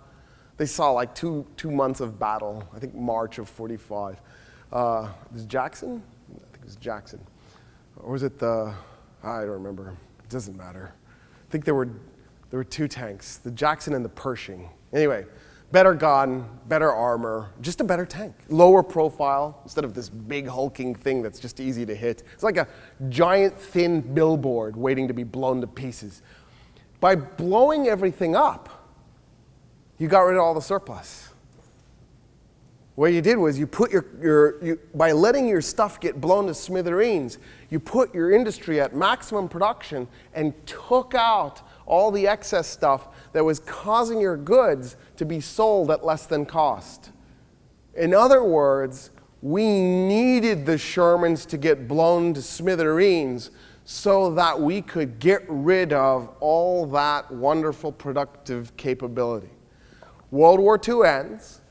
They saw like two months of battle. I think March of '45. Was Jackson? I think it was Jackson, or was it I don't remember. It doesn't matter. I think there were 2 tanks, the Jackson and the Pershing. Anyway, better gun, better armor, just a better tank. Lower profile, instead of this big hulking thing that's just easy to hit. It's like a giant thin billboard waiting to be blown to pieces. By blowing everything up, you got rid of all the surplus. What you did was you put by letting your stuff get blown to smithereens, you put your industry at maximum production and took out all the excess stuff that was causing your goods to be sold at less than cost. In other words, we needed the Shermans to get blown to smithereens so that we could get rid of all that wonderful productive capability. World War II ends,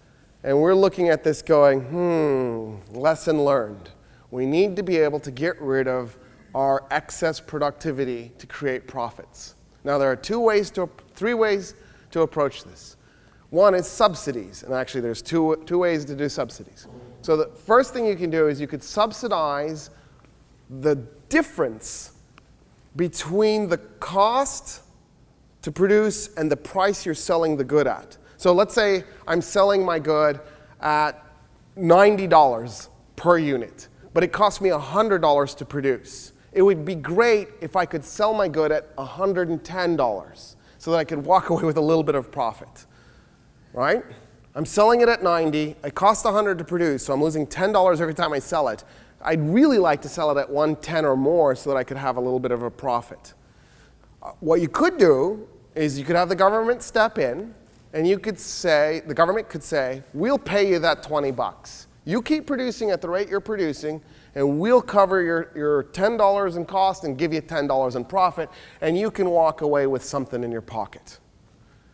and we're looking at this going, lesson learned. We need to be able to get rid of our excess productivity to create profits. Now, there are three ways to approach this. One is subsidies, and actually there's two ways to do subsidies. So the first thing you can do is you could subsidize the difference between the cost to produce and the price you're selling the good at. So let's say I'm selling my good at $90 per unit, but it costs me $100 to produce. It would be great if I could sell my good at $110 so that I could walk away with a little bit of profit, right? I'm selling it at 90, it costs 100 to produce, so I'm losing $10 every time I sell it. I'd really like to sell it at 110 or more so that I could have a little bit of a profit. What you could do is you could have the government step in, and you could say, the government could say, we'll pay you that 20 bucks. You keep producing at the rate you're producing, and we'll cover your $10 in cost and give you $10 in profit, and you can walk away with something in your pocket.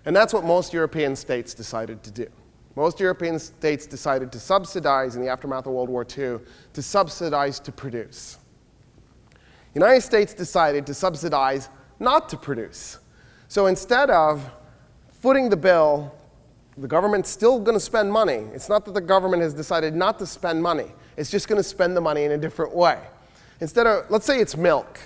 And that's what most European states decided to do. Most European states decided to subsidize, in the aftermath of World War II, to subsidize to produce. The United States decided to subsidize not to produce. So instead of footing the bill, the government's still going to spend money. It's not that the government has decided not to spend money. It's just going to spend the money in a different way. Instead of, let's say it's milk.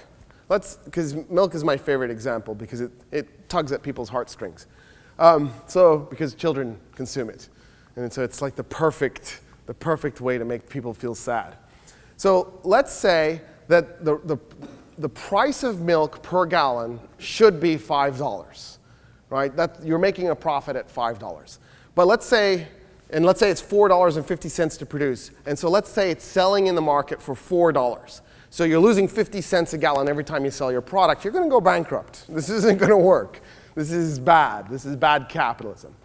Because milk is my favorite example because it tugs at people's heartstrings. Because children consume it. And so it's like the perfect way to make people feel sad. So let's say that the price of milk per gallon should be $5. Right? You're making a profit at $5. But let's say it's $4.50 to produce. And so let's say it's selling in the market for $4. So you're losing 50 cents a gallon every time you sell your product. You're going to go bankrupt. This isn't going to work. This is bad. This is bad capitalism.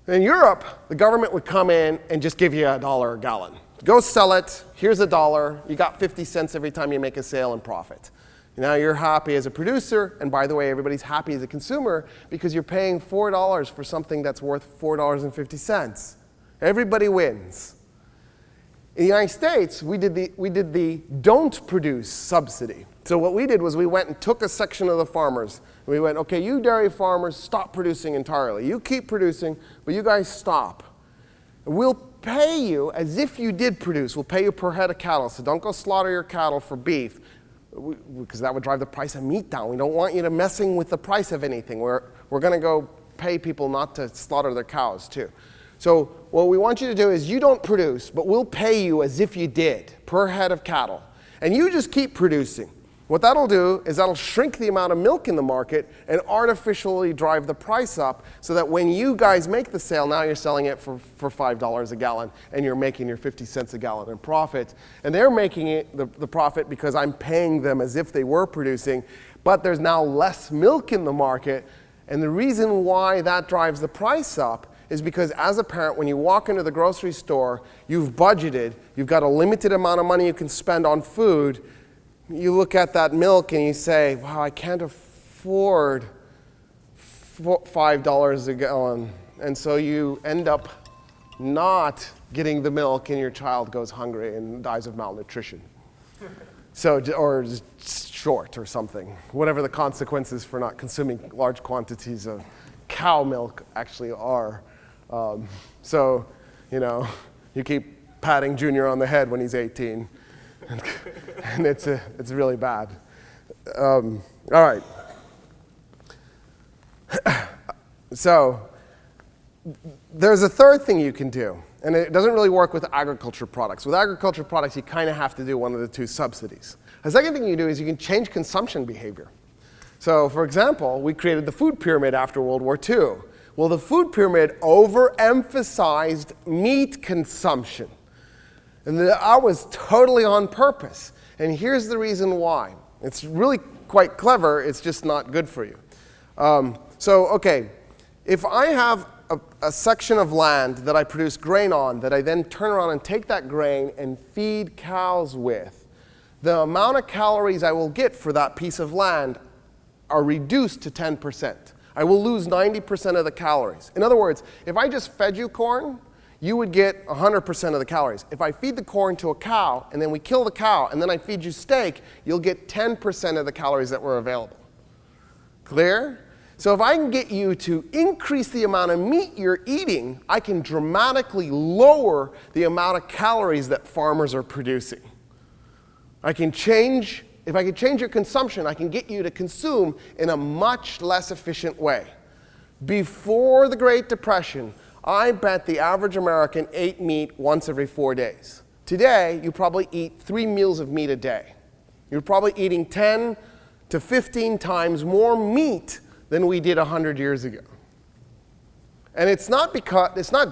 In Europe, the government would come in and just give you $1 a gallon. Go sell it. Here's $1. You got 50 cents every time you make a sale and profit. Now you're happy as a producer, and by the way, everybody's happy as a consumer because you're paying $4 for something that's worth $4.50. Everybody wins. In the United States, we did the don't produce subsidy. So what we did was we went and took a section of the farmers. We went, okay, you dairy farmers, stop producing entirely. You keep producing, but you guys stop. We'll pay you as if you did produce. We'll pay you per head of cattle, so don't go slaughter your cattle for beef, because that would drive the price of meat down. We don't want you to messing with the price of anything. We're going to go pay people not to slaughter their cows, too. So what we want you to do is you don't produce, but we'll pay you as if you did, per head of cattle. And you just keep producing. What that'll do is that'll shrink the amount of milk in the market and artificially drive the price up so that when you guys make the sale, now you're selling it for $5 a gallon and you're making your 50 cents a gallon in profit. And they're making it the profit because I'm paying them as if they were producing, but there's now less milk in the market. And the reason why that drives the price up is because as a parent, when you walk into the grocery store, you've budgeted, you've got a limited amount of money you can spend on food. You look at that milk and you say, wow, I can't afford $5 a gallon. And so you end up not getting the milk and your child goes hungry and dies of malnutrition. Or short or something. Whatever the consequences for not consuming large quantities of cow milk actually are. You keep patting Junior on the head when he's 18. And it's really bad. All right. So there's a third thing you can do, and it doesn't really work with agriculture products. With agriculture products, you kind of have to do one of the two subsidies. The second thing you do is you can change consumption behavior. So, for example, we created the food pyramid after World War II. Well, the food pyramid overemphasized meat consumption. And that was totally on purpose. And here's the reason why. It's really quite clever, it's just not good for you. Okay, if I have a section of land that I produce grain on, that I then turn around and take that grain and feed cows with, the amount of calories I will get for that piece of land are reduced to 10%. I will lose 90% of the calories. In other words, if I just fed you corn, you would get 100% of the calories. If I feed the corn to a cow, and then we kill the cow, and then I feed you steak, you'll get 10% of the calories that were available. Clear? So if I can get you to increase the amount of meat you're eating, I can dramatically lower the amount of calories that farmers are producing. If I can change your consumption, I can get you to consume in a much less efficient way. Before the Great Depression, I bet the average American ate meat once every 4 days. Today, you probably eat 3 meals of meat a day. You're probably eating 10 to 15 times more meat than we did 100 years ago. And it's not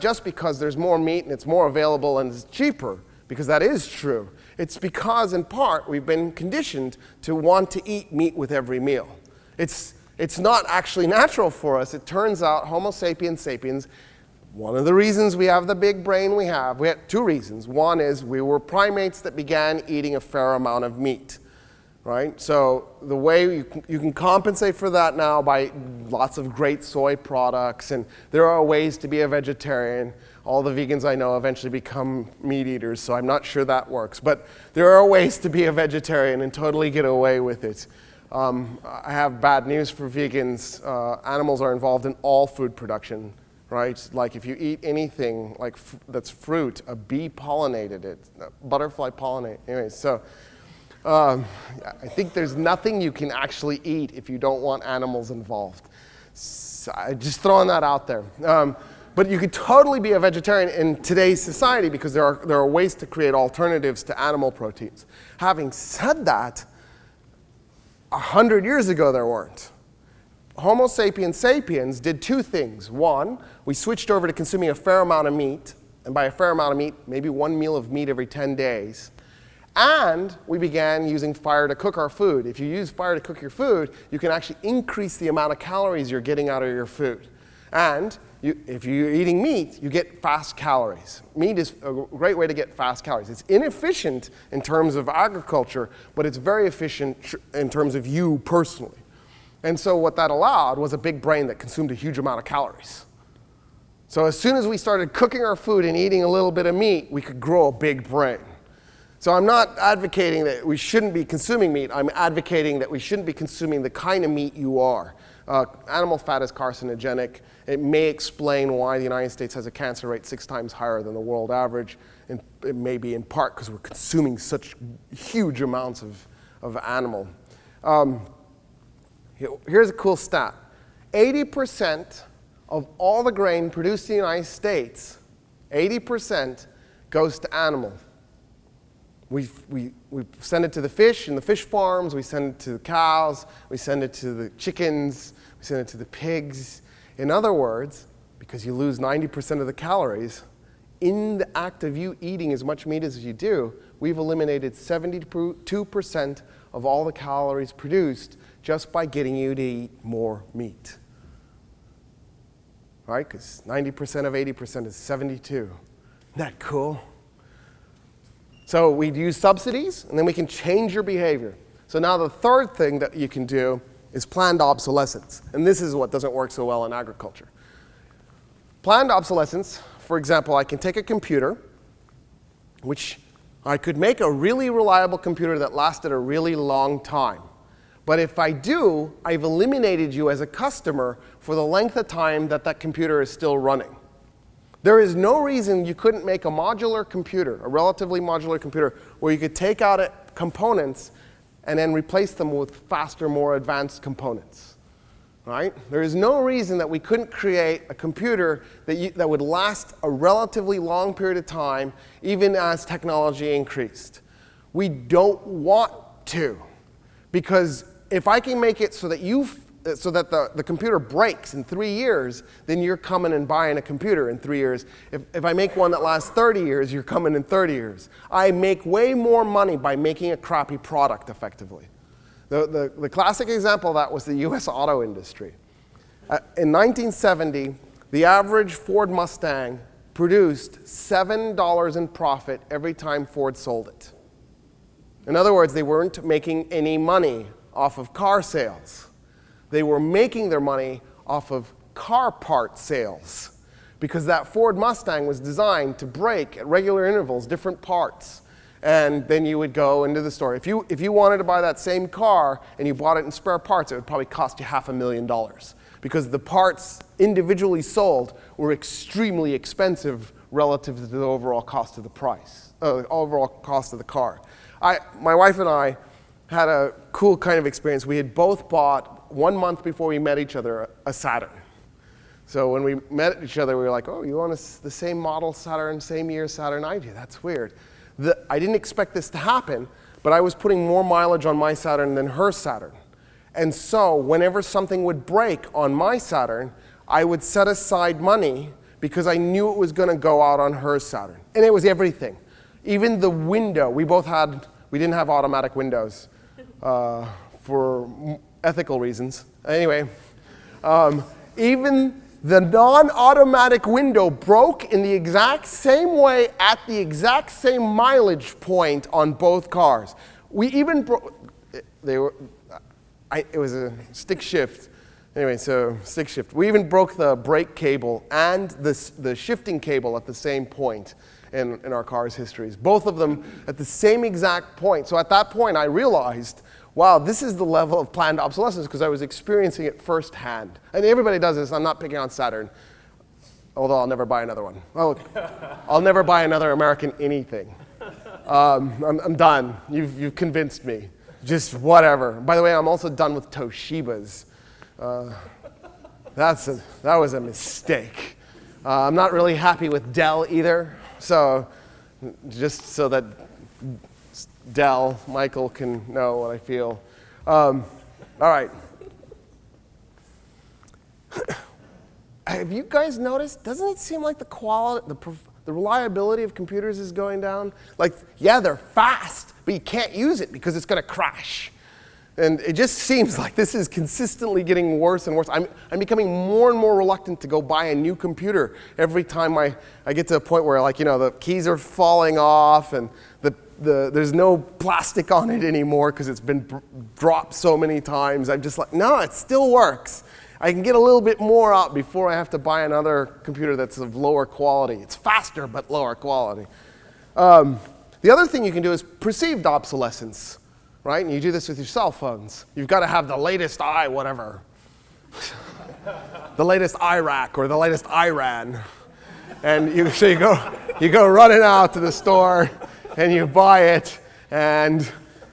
just because there's more meat and it's more available and it's cheaper, because that is true. It's because, in part, we've been conditioned to want to eat meat with every meal. It's not actually natural for us. It turns out Homo sapiens sapiens, one of the reasons we have the big brain we had 2 reasons. One is we were primates that began eating a fair amount of meat. Right? So the way you can compensate for that now by lots of great soy products, and there are ways to be a vegetarian. All the vegans I know eventually become meat eaters, so I'm not sure that works. But there are ways to be a vegetarian and totally get away with it. I have bad news for vegans. Animals are involved in all food production, right? Like if you eat anything like that's fruit, a bee pollinated it, a butterfly pollinated. Anyways, so. I think there's nothing you can actually eat if you don't want animals involved. So just throwing that out there. But you could totally be a vegetarian in today's society because there are ways to create alternatives to animal proteins. Having said that, 100 years ago there weren't. Homo sapiens sapiens did 2 things. One, we switched over to consuming a fair amount of meat, and by a fair amount of meat, maybe 1 meal of meat every 10 days. And we began using fire to cook our food. If you use fire to cook your food, you can actually increase the amount of calories you're getting out of your food. And if you're eating meat, you get fast calories. Meat is a great way to get fast calories. It's inefficient in terms of agriculture, but it's very efficient in terms of you personally. And so what that allowed was a big brain that consumed a huge amount of calories. So as soon as we started cooking our food and eating a little bit of meat, we could grow a big brain. So I'm not advocating that we shouldn't be consuming meat. I'm advocating that we shouldn't be consuming the kind of meat you are. Animal fat is carcinogenic. It may explain why the United States has a cancer rate 6 times higher than the world average. And it may be in part because we're consuming such huge amounts of animal. Here's a cool stat. 80% of all the grain produced in the United States, 80% goes to animals. We send it to the fish in the fish farms, we send it to the cows, we send it to the chickens, we send it to the pigs. In other words, because you lose 90% of the calories, in the act of you eating as much meat as you do, we've eliminated 72% of all the calories produced just by getting you to eat more meat. Right? Because 90% of 80% is 72. Isn't that cool? So we use subsidies, and then we can change your behavior. So now the third thing that you can do is planned obsolescence. And this is what doesn't work so well in agriculture. Planned obsolescence, for example, I can take a computer, which I could make a really reliable computer that lasted a really long time. But if I do, I've eliminated you as a customer for the length of time that that computer is still running. There is no reason you couldn't make a modular computer, a relatively modular computer, where you could take out components and then replace them with faster, more advanced components. right? There is no reason that we couldn't create a computer that would last a relatively long period of time, even as technology increased. We don't want to, because if I can make it so that the computer breaks in 3 years, then you're coming and buying a computer in 3 years. If I make one that lasts 30 years, you're coming in 30 years. I make way more money by making a crappy product effectively. The classic example of that was the US auto industry. In 1970, the average Ford Mustang produced $7 in profit every time Ford sold it. In other words, they weren't making any money off of car sales. They were making their money off of car part sales, because that Ford Mustang was designed to break at regular intervals different parts. And then you would go into the store. If you wanted to buy that same car and you bought it in spare parts, it would probably cost you $500,000, because the parts individually sold were extremely expensive relative to the overall cost of the overall cost of the car. My wife and I had a cool kind of experience. We had both bought, 1 month before we met each other, a Saturn. So when we met each other, we were like, oh, you want the same model Saturn, same year Saturn I do? That's weird. I didn't expect this to happen, but I was putting more mileage on my Saturn than her Saturn. And so whenever something would break on my Saturn, I would set aside money because I knew it was going to go out on her Saturn. And it was everything. Even the window, we didn't have automatic windows for ethical reasons. Anyway, even the non-automatic window broke in the exact same way at the exact same mileage point on both cars. We even broke, it was a stick shift. Anyway, so stick shift. We even broke the brake cable and the shifting cable at the same point in our car's histories. Both of them at the same exact point. So at that point, I realized, wow, this is the level of planned obsolescence, because I was experiencing it firsthand. And everybody does this. I'm not picking on Saturn, although I'll never buy another one. Oh, I'll never buy another American anything. I'm done. You've convinced me. Just whatever. By the way, I'm also done with Toshibas. That was a mistake. I'm not really happy with Dell either. So just so that Dell, Michael can know what I feel. All right. Have you guys noticed? Doesn't it seem like the quality, the reliability of computers is going down? Like, yeah, they're fast, but you can't use it because it's going to crash. And it just seems like this is consistently getting worse and worse. I'm becoming more and more reluctant to go buy a new computer every time I get to a point where, like, the keys are falling off and there's no plastic on it anymore because it's been dropped so many times. I'm just like, no, it still works. I can get a little bit more out before I have to buy another computer that's of lower quality. It's faster, but lower quality. The other thing you can do is perceived obsolescence. Right? And you do this with your cell phones. You've got to have the latest whatever. The laytest IRAC or the latest Iran. And you go running out to the store and you buy it, and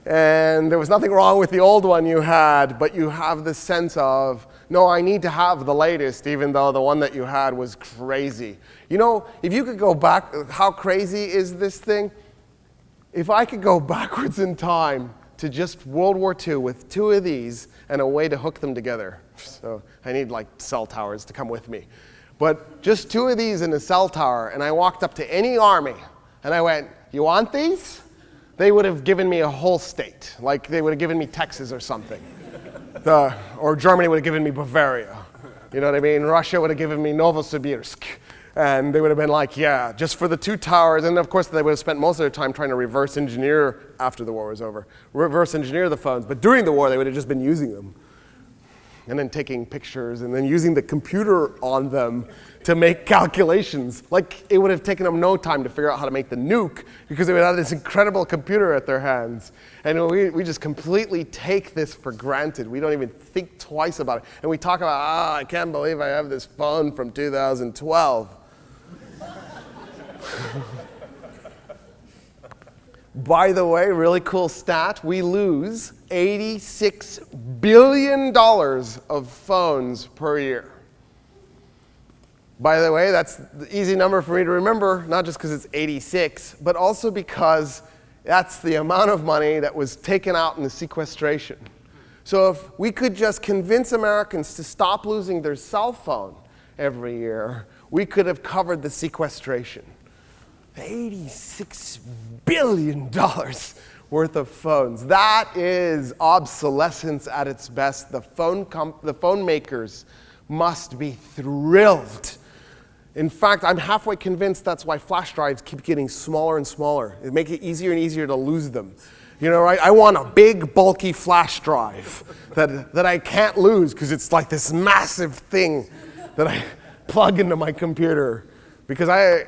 there was nothing wrong with the old one you had, but you have this sense of, no, I need to have the latest, even though the one that you had was crazy. If you could go back, how crazy is this thing? If I could go backwards in time to just World War II with 2 of these and a way to hook them together. So I need like cell towers to come with me. But just 2 of these in a cell tower, and I walked up to any army and I went, you want these? They would have given me a whole state. Like they would have given me Texas or something. Or Germany would have given me Bavaria. You know what I mean? Russia would have given me Novosibirsk. And they would have been like, yeah, just for the 2 towers. And of course, they would have spent most of their time trying to reverse engineer, after the war was over, reverse engineer the phones. But during the war, they would have just been using them. And then taking pictures and then using the computer on them to make calculations. Like, it would have taken them no time to figure out how to make the nuke because they would have this incredible computer at their hands. And we just completely take this for granted. We don't even think twice about it. And we talk about, I can't believe I have this phone from 2012. By the way, really cool stat, we lose $86 billion of phones per year. By the way, that's the easy number for me to remember, not just because it's 86, but also because that's the amount of money that was taken out in the sequestration. So if we could just convince Americans to stop losing their cell phone every year, we could have covered the sequestration. $86 billion worth of phones. That is obsolescence at its best. The phone makers must be thrilled. In fact, I'm halfway convinced that's why flash drives keep getting smaller and smaller. It makes it easier and easier to lose them. You know, right? I want a big, bulky flash drive that I can't lose because it's like this massive thing that I plug into my computer. Because I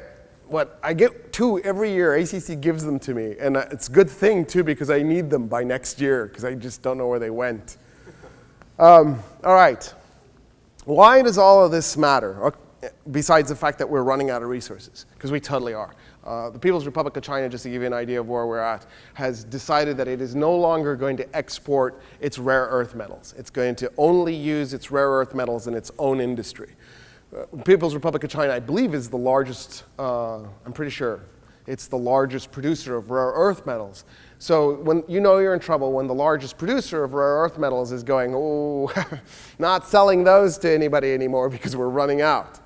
get 2 every year. ACC gives them to me. And it's a good thing, too, because I need them by next year because I just don't know where they went. All right. Why does all of this matter? Besides the fact that we're running out of resources, because we totally are. The People's Republic of China, just to give you an idea of where we're at, has decided that it is no longer going to export its rare earth metals. It's going to only use its rare earth metals in its own industry. People's Republic of China, I believe, is the largest, I'm pretty sure, it's the largest producer of rare earth metals. So when you know you're in trouble when the largest producer of rare earth metals is going, oh, not selling those to anybody anymore because we're running out.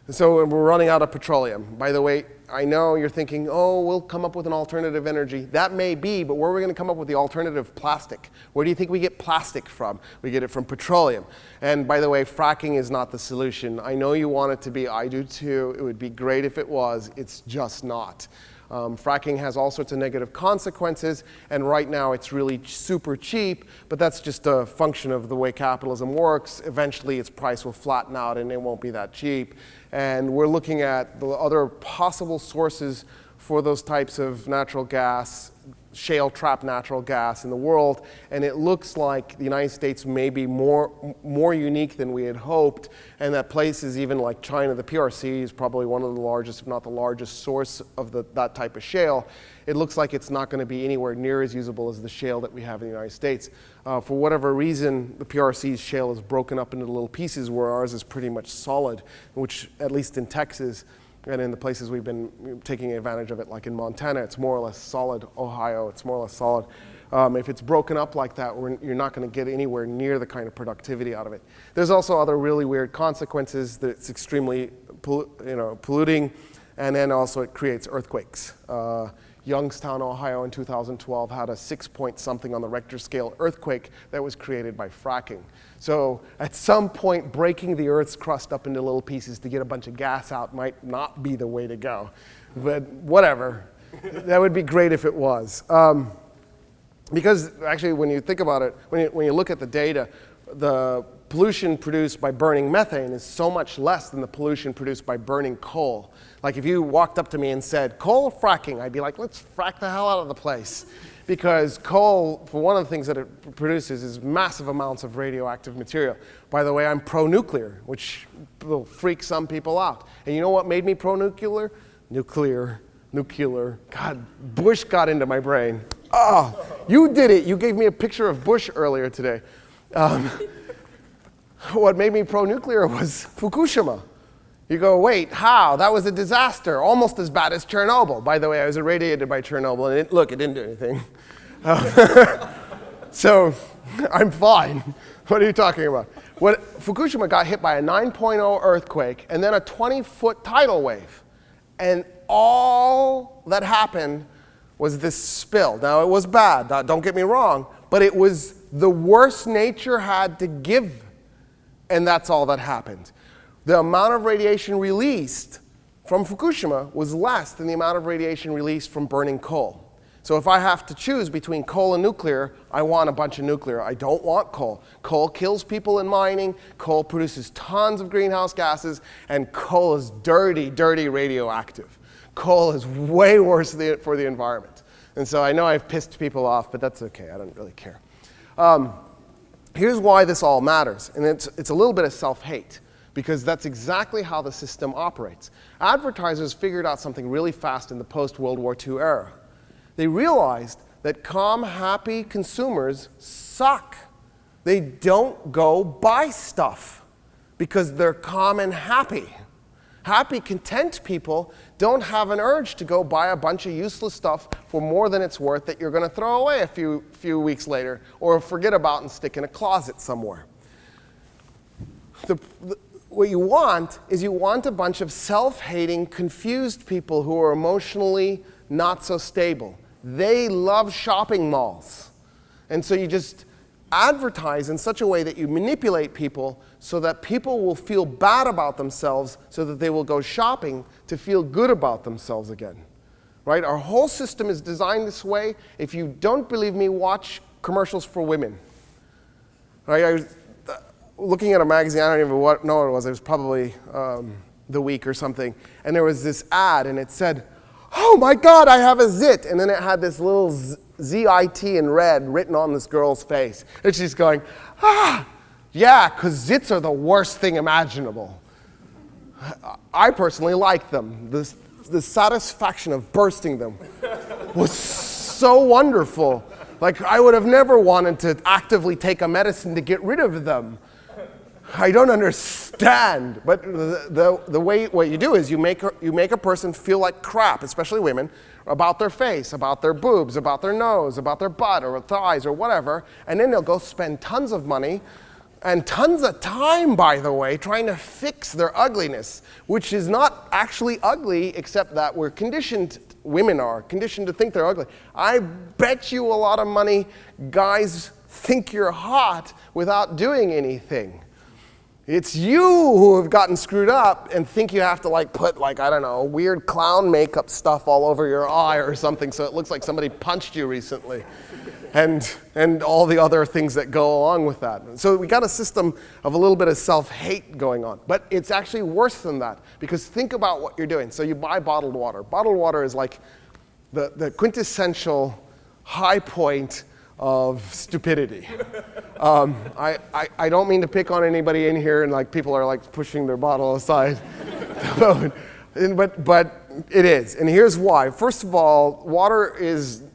So we're running out of petroleum. By the way, I know you're thinking, oh, we'll come up with an alternative energy. That may be, but where are we going to come up with the alternative plastic? Where do you think we get plastic from? We get it from petroleum. And by the way, fracking is not the solution. I know you want it to be. I do too. It would be great if it was. It's just not. Fracking has all sorts of negative consequences, and right now it's really super cheap, but that's just a function of the way capitalism works. Eventually its price will flatten out and it won't be that cheap. And we're looking at the other possible sources for those types of natural gas, shale trapped natural gas in the world, and it looks like the United States may be more unique than we had hoped, and that places even like China, the PRC is probably one of the largest, if not the largest source of that type of shale. It looks like it's not going to be anywhere near as usable as the shale that we have in the United States. For whatever reason, the PRC's shale is broken up into little pieces where ours is pretty much solid, which at least in Texas, and in the places we've been taking advantage of it, like in Montana, it's more or less solid. Ohio, it's more or less solid. If it's broken up like that, you're not going to get anywhere near the kind of productivity out of it. There's also other really weird consequences that it's extremely polluting, and then also it creates earthquakes. Youngstown, Ohio in 2012 had a 6-point-something on the Richter scale earthquake that was created by fracking. So at some point, breaking the Earth's crust up into little pieces to get a bunch of gas out might not be the way to go. But whatever. That would be great if it was. Because actually, when you think about it, when you look at the data, the pollution produced by burning methane is so much less than the pollution produced by burning coal. Like if you walked up to me and said, coal or fracking, I'd be like, let's frack the hell out of the place. Because coal, for one of the things that it produces, is massive amounts of radioactive material. By the way, I'm pro-nuclear, which will freak some people out. And you know what made me pro-nuclear? Nuclear. God, Bush got into my brain. Oh, you did it. You gave me a picture of Bush earlier today. What made me pro-nuclear was Fukushima. You go, wait, how? That was a disaster, almost as bad as Chernobyl. By the way, I was irradiated by Chernobyl, and it didn't do anything. So I'm fine. What are you talking about? Fukushima got hit by a 9.0 earthquake and then a 20-foot tidal wave. And all that happened was this spill. Now, it was bad, don't get me wrong, but it was the worst nature had to give, and that's all that happened. The amount of radiation released from Fukushima was less than the amount of radiation released from burning coal. So if I have to choose between coal and nuclear, I want a bunch of nuclear. I don't want coal. Coal kills people in mining, coal produces tons of greenhouse gases, and coal is dirty, dirty radioactive. Coal is way worse for the environment. And so I know I've pissed people off, but that's okay, I don't really care. Here's why this all matters, and it's a little bit of self-hate, because that's exactly how the system operates. Advertisers figured out something really fast in the post-World War II era. They realized that calm, happy consumers suck. They don't go buy stuff because they're calm and happy. Happy, content people don't have an urge to go buy a bunch of useless stuff for more than it's worth that you're going to throw away a few weeks later or forget about and stick in a closet somewhere. What you want is you want a bunch of self-hating, confused people who are emotionally not so stable. They love shopping malls. And so you just advertise in such a way that you manipulate people so that people will feel bad about themselves so that they will go shopping to feel good about themselves again. Right? Our whole system is designed this way. If you don't believe me, watch commercials for women. Right? I was looking at a magazine, I don't even know what it was. It was probably The Week or something. And there was this ad, and it said, "Oh my God, I have a zit." And then it had this little Z-I-T in red written on this girl's face. And she's going, yeah, because zits are the worst thing imaginable. I personally like them. The satisfaction of bursting them was so wonderful. Like, I would have never wanted to actively take a medicine to get rid of them. I don't understand. But the way what you do is you make a person feel like crap, especially women, about their face, about their boobs, about their nose, about their butt or thighs or whatever, and then they'll go spend tons of money and tons of time, by the way, trying to fix their ugliness, which is not actually ugly, except that we're conditioned, women are conditioned to think they're ugly. I bet you a lot of money guys think you're hot without doing anything. It's you who have gotten screwed up and think you have to put I don't know, weird clown makeup stuff all over your eye or something so it looks like somebody punched you recently. And all the other things that go along with that. So we got a system of a little bit of self-hate going on. But it's actually worse than that, because think about what you're doing. So you buy bottled water. Bottled water is like the quintessential high point of stupidity. I don't mean to pick on anybody in here, and people are pushing their bottle aside. but it is, and here's why. First of all, water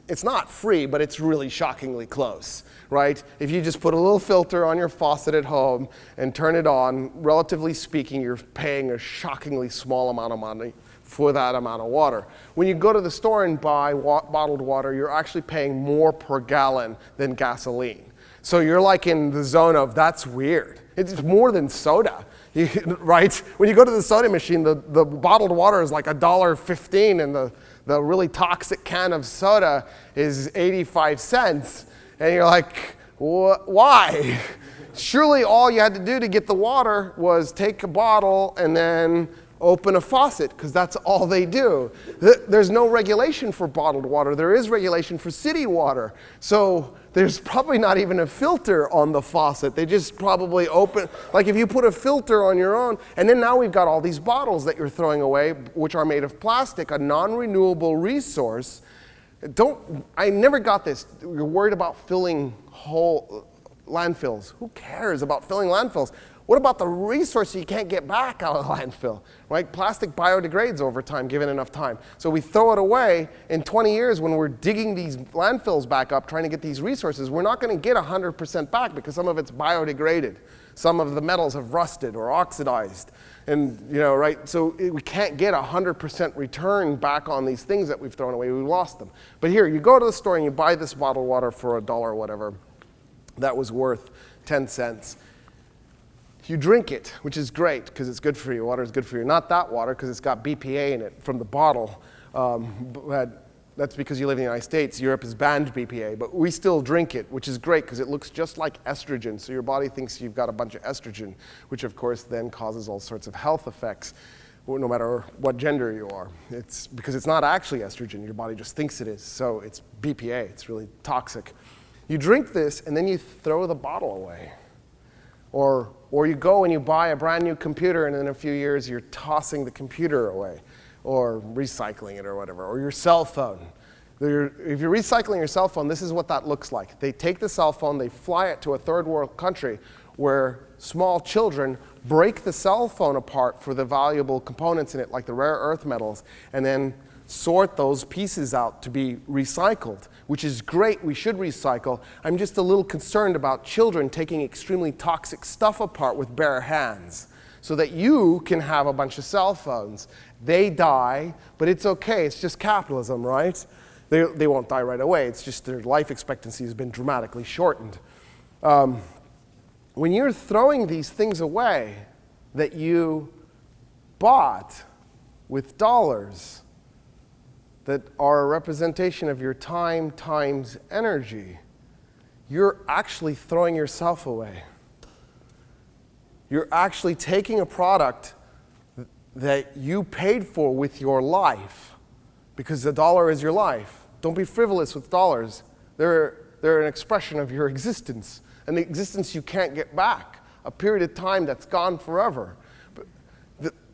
it's not free, but it's really shockingly close, right? If you just put a little filter on your faucet at home and turn it on, relatively speaking, you're paying a shockingly small amount of money for that amount of water. When you go to the store and buy bottled water, you're actually paying more per gallon than gasoline. So you're in the zone of, that's weird. It's more than soda, right? When you go to the soda machine, the bottled water is $1.15, and the really toxic can of soda is 85 cents. And you're like, why? Surely all you had to do to get the water was take a bottle and then open a faucet, because that's all they do. There's no regulation for bottled water. There is regulation for city water. So there's probably not even a filter on the faucet. They just probably open, if you put a filter on your own, and then now we've got all these bottles that you're throwing away, which are made of plastic, a non-renewable resource. I never got this. You're worried about filling whole landfills. Who cares about filling landfills? What about the resource you can't get back out of the landfill, right? Plastic biodegrades over time, given enough time. So we throw it away. In 20 years, when we're digging these landfills back up, trying to get these resources, we're not going to get 100% back because some of it's biodegraded. Some of the metals have rusted or oxidized. And, right? So we can't get 100% return back on these things that we've thrown away. We've lost them. But here, you go to the store and you buy this bottled water for $1 or whatever. That was worth 10 cents. You drink it, which is great because it's good for you. Water is good for you. Not that water, because it's got BPA in it from the bottle. But that's because you live in the United States. Europe has banned BPA, but we still drink it, which is great because it looks just like estrogen. So your body thinks you've got a bunch of estrogen, which of course then causes all sorts of health effects, no matter what gender you are. It's because it's not actually estrogen. Your body just thinks it is. So it's BPA. It's really toxic. You drink this, and then you throw the bottle away. Or you go and you buy a brand new computer, and in a few years you're tossing the computer away, or recycling it or whatever, or your cell phone. If you're recycling your cell phone, this is what that looks like. They take the cell phone, they fly it to a third world country where small children break the cell phone apart for the valuable components in it, like the rare earth metals, and then sort those pieces out to be recycled, which is great. We should recycle. I'm just a little concerned about children taking extremely toxic stuff apart with bare hands so that you can have a bunch of cell phones. They die, but it's okay. It's just capitalism, right? They won't die right away. It's just their life expectancy has been dramatically shortened. When you're throwing these things away that you bought with dollars that are a representation of your time times energy, you're actually throwing yourself away. You're actually taking a product that you paid for with your life, because the dollar is your life. Don't be frivolous with dollars. They're an expression of your existence, an existence you can't get back, a period of time that's gone forever.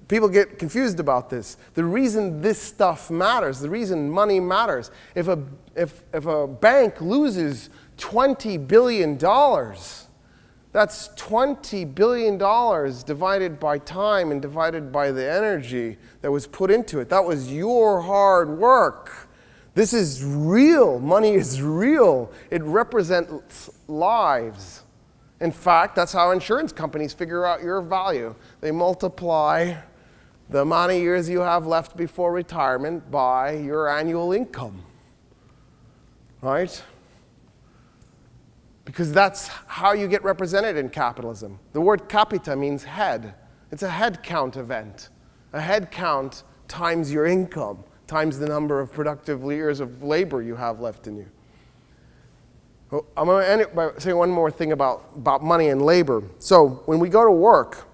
People get confused about this. The reason this stuff matters, the reason money matters, if a bank loses $20 billion, that's $20 billion divided by time and divided by the energy that was put into it. That was your hard work. This is real. Money is real. It represents lives. In fact, that's how insurance companies figure out your value. They multiply the amount of years you have left before retirement by your annual income, right? Because that's how you get represented in capitalism. The word capita means head. It's a head count event. A head count times your income, times the number of productive years of labor you have left in you. Well, I'm going to end it by saying one more thing about money and labor. So when we go to work,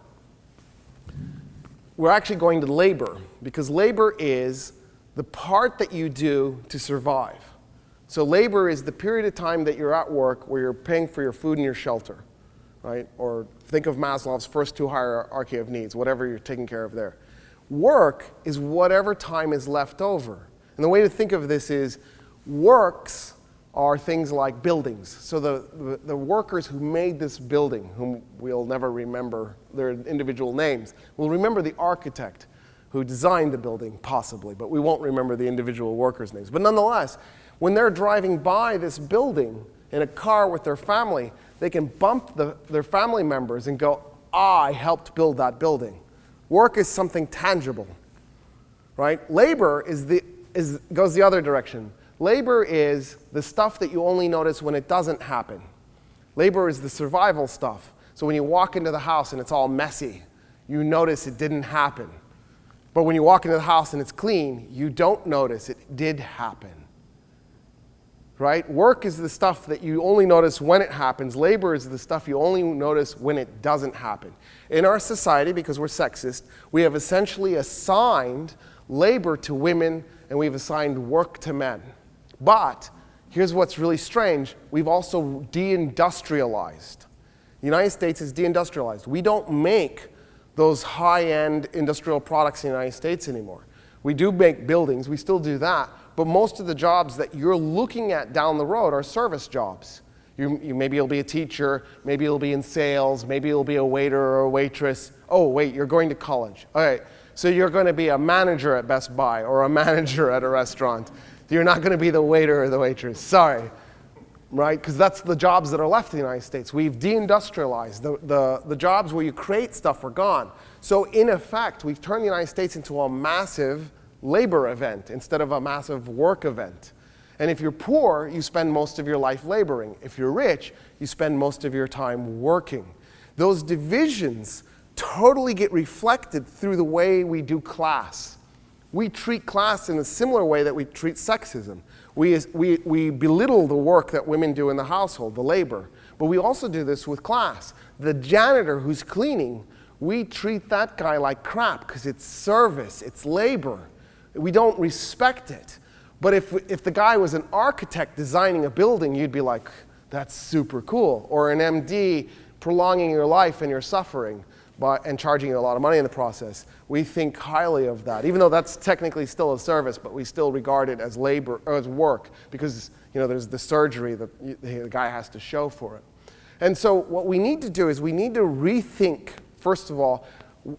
we're actually going to labor, because labor is the part that you do to survive. So labor is the period of time that you're at work where you're paying for your food and your shelter, right? Or think of Maslow's first two hierarchy of needs, whatever you're taking care of there. Work is whatever time is left over. And the way to think of this is works are things like buildings. So the workers who made this building, whom we'll never remember their individual names, we'll remember the architect who designed the building, possibly, but we won't remember the individual workers' names. But nonetheless, when they're driving by this building in a car with their family, they can bump their family members and go, I helped build that building. Work is something tangible, right? Labor goes the other direction. Labor is the stuff that you only notice when it doesn't happen. Labor is the survival stuff. So when you walk into the house and it's all messy, you notice it didn't happen. But when you walk into the house and it's clean, you don't notice it did happen. Right? Work is the stuff that you only notice when it happens. Labor is the stuff you only notice when it doesn't happen. In our society, because we're sexist, we have essentially assigned labor to women and we've assigned work to men. But here's what's really strange. We've also deindustrialized. The United States is deindustrialized. We don't make those high-end industrial products in the United States anymore. We do make buildings. We still do that. But most of the jobs that you're looking at down the road are service jobs. Maybe you'll be a teacher. Maybe you'll be in sales. Maybe you'll be a waiter or a waitress. Oh, wait, you're going to college. All right, so you're going to be a manager at Best Buy or a manager at a restaurant. You're not going to be the waiter or the waitress. Sorry, right? Because that's the jobs that are left in the United States. We've deindustrialized. The jobs where you create stuff are gone. So in effect, we've turned the United States into a massive labor event instead of a massive work event. And if you're poor, you spend most of your life laboring. If you're rich, you spend most of your time working. Those divisions totally get reflected through the way we do class. We treat class in a similar way that we treat sexism. We belittle the work that women do in the household, the labor. But we also do this with class. The janitor who's cleaning, we treat that guy like crap because it's service, it's labor. We don't respect it. But if the guy was an architect designing a building, you'd be like, that's super cool. Or an MD prolonging your life and your suffering and charging you a lot of money in the process. We think highly of that, even though that's technically still a service, but we still regard it as labor or as work because there's the surgery that the guy has to show for it. And so what we need to do is we need to rethink, first of all,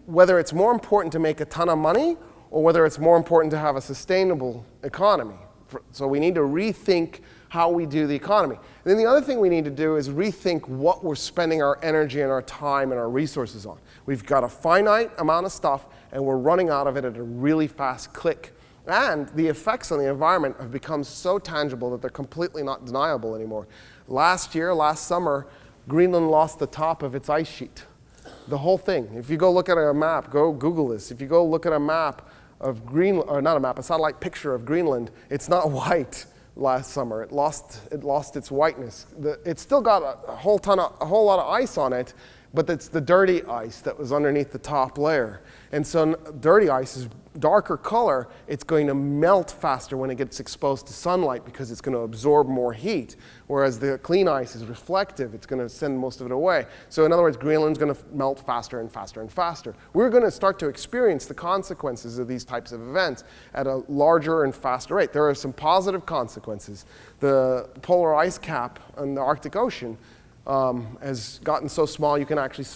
whether it's more important to make a ton of money or whether it's more important to have a sustainable economy. So we need to rethink how we do the economy. And then the other thing we need to do is rethink what we're spending our energy and our time and our resources on. We've got a finite amount of stuff, and we're running out of it at a really fast click. And the effects on the environment have become so tangible that they're completely not deniable anymore. Last summer, Greenland lost the top of its ice sheet. The whole thing. If you go look at a map, go Google this. If you go look at a map of Greenland, or not a map, a satellite picture of Greenland, it's not white last summer. It lost its whiteness. It's still got a whole lot of ice on it, but it's the dirty ice that was underneath the top layer. And so dirty ice is darker color. It's going to melt faster when it gets exposed to sunlight because it's going to absorb more heat. Whereas the clean ice is reflective. It's going to send most of it away. So in other words, Greenland's going to melt faster and faster and faster. We're going to start to experience the consequences of these types of events at a larger and faster rate. There are some positive consequences. The polar ice cap in the Arctic Ocean has gotten so small you can actually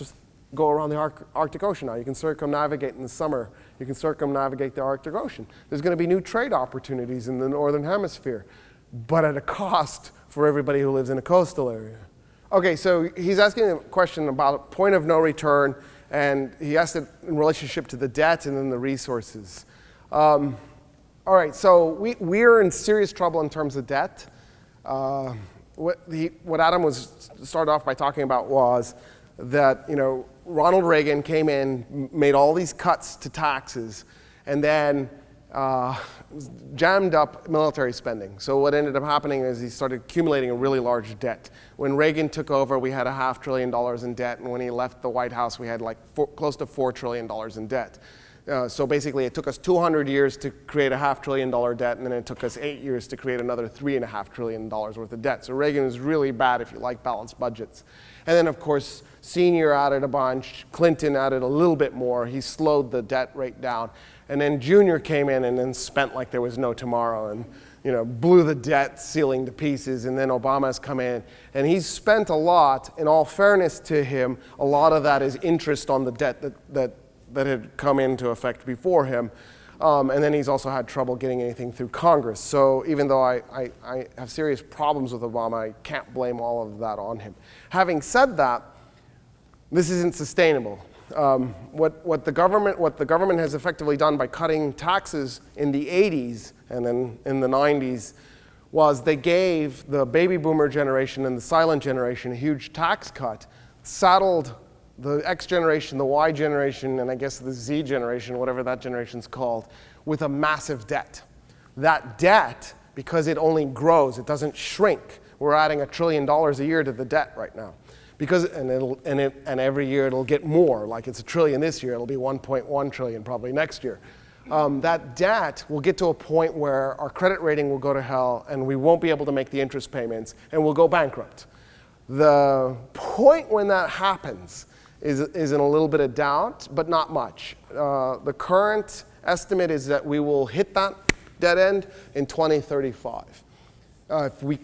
go around the Arctic Ocean now. You can circumnavigate in the summer. You can circumnavigate the Arctic Ocean. There's going to be new trade opportunities in the Northern Hemisphere, but at a cost for everybody who lives in a coastal area. Okay, so he's asking a question about point of no return, and he asked it in relationship to the debt and then the resources. All right, so we're in serious trouble in terms of debt. What Adam started off by talking about was that, Ronald Reagan came in, made all these cuts to taxes, and then jammed up military spending. So what ended up happening is he started accumulating a really large debt. When Reagan took over, we had $500 billion in debt, and when he left the White House, we had close to $4 trillion in debt. So basically, it took us 200 years to create a $500 billion debt, and then it took us 8 years to create another $3.5 trillion worth of debt. So Reagan is really bad if you like balanced budgets. And then, of course, Senior added a bunch. Clinton added a little bit more. He slowed the debt rate down. And then Junior came in and then spent like there was no tomorrow and blew the debt ceiling to pieces. And then Obama's come in. And he's spent a lot. In all fairness to him, a lot of that is interest on the debt that had come into effect before him. And then he's also had trouble getting anything through Congress. So even though I have serious problems with Obama, I can't blame all of that on him. Having said that, this isn't sustainable. What the government has effectively done by cutting taxes in the 80s and then in the 90s was they gave the baby boomer generation and the silent generation a huge tax cut, saddled the X generation, the Y generation, and I guess the Z generation, whatever that generation's called, with a massive debt. That debt, because it only grows, it doesn't shrink. We're adding $1 trillion a year to the debt right now. And every year it'll get more. Like it's $1 trillion this year, it'll be 1.1 trillion probably next year. That debt will get to a point where our credit rating will go to hell and we won't be able to make the interest payments and we'll go bankrupt. The point when that happens is in a little bit of doubt, but not much. The current estimate is that we will hit that dead end in 2035. If we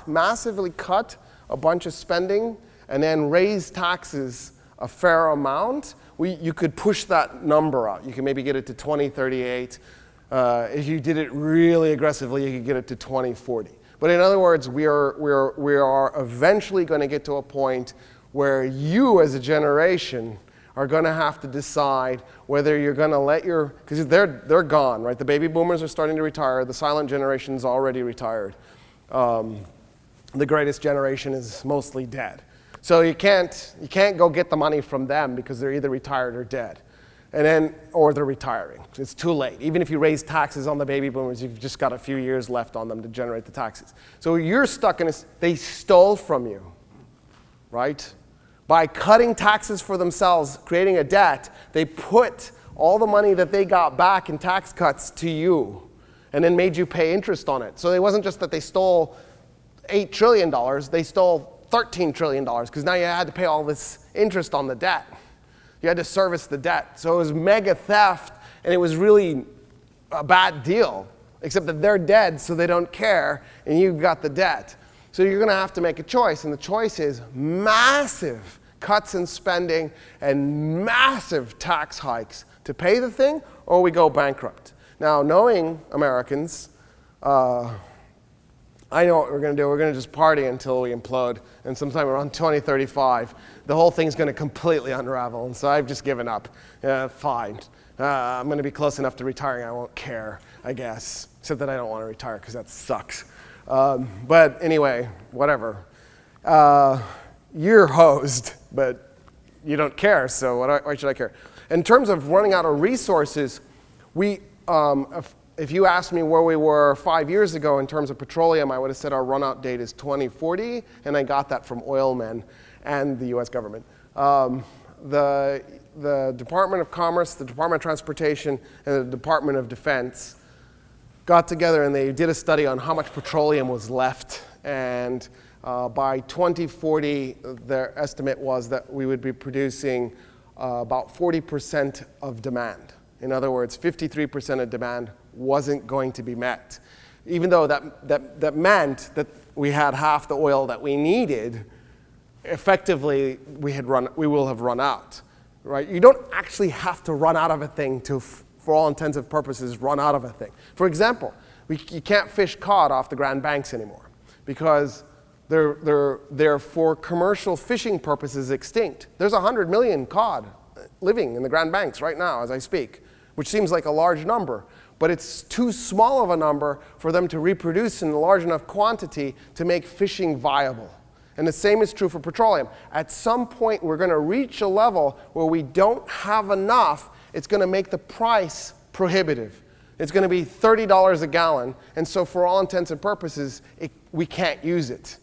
massively cut a bunch of spending and then raise taxes a fair amount, you could push that number out. You can maybe get it to 2038. If you did it really aggressively, you could get it to 2040. But in other words, we are eventually going to get to a point where you as a generation are going to have to decide whether you're going to let because they're gone, right? The baby boomers are starting to retire. The silent generation's already retired. The greatest generation is mostly dead. So you can't go get the money from them because they're either retired or dead. Or they're retiring. It's too late. Even if you raise taxes on the baby boomers, you've just got a few years left on them to generate the taxes. So you're stuck in they stole from you, right? By cutting taxes for themselves, creating a debt, they put all the money that they got back in tax cuts to you and then made you pay interest on it. So it wasn't just that they stole $8 trillion, they stole $13 trillion because now you had to pay all this interest on the debt. You had to service the debt. So it was mega theft, and it was really a bad deal, except that they're dead, so they don't care, and you've got the debt. So you're going to have to make a choice, and the choice is massive cuts in spending and massive tax hikes to pay the thing, or we go bankrupt. Now, knowing Americans, I know what we're going to do. We're going to just party until we implode. And sometime around 2035, the whole thing's going to completely unravel. And so I've just given up. Fine. I'm going to be close enough to retiring. I won't care, I guess. Except that I don't want to retire because that sucks. But anyway, whatever. You're hosed, but you don't care. So why should I care? In terms of running out of resources, if you asked me where we were 5 years ago in terms of petroleum, I would have said our run-out date is 2040, and I got that from oil men and the US government. The Department of Commerce, the Department of Transportation, and the Department of Defense got together and they did a study on how much petroleum was left, and by 2040, their estimate was that we would be producing about 40% of demand. In other words, 53% of demand wasn't going to be met. Even though that meant that we had half the oil that we needed, effectively we will have run out. Right? You don't actually have to run out of a thing to, for all intents and purposes, run out of a thing. For example, you can't fish cod off the Grand Banks anymore because they're for commercial fishing purposes extinct. There's 100 million cod living in the Grand Banks right now as I speak, which seems like a large number, but it's too small of a number for them to reproduce in a large enough quantity to make fishing viable. And the same is true for petroleum. At some point, we're going to reach a level where we don't have enough. It's going to make the price prohibitive. It's going to be $30 a gallon, and so for all intents and purposes, we can't use it.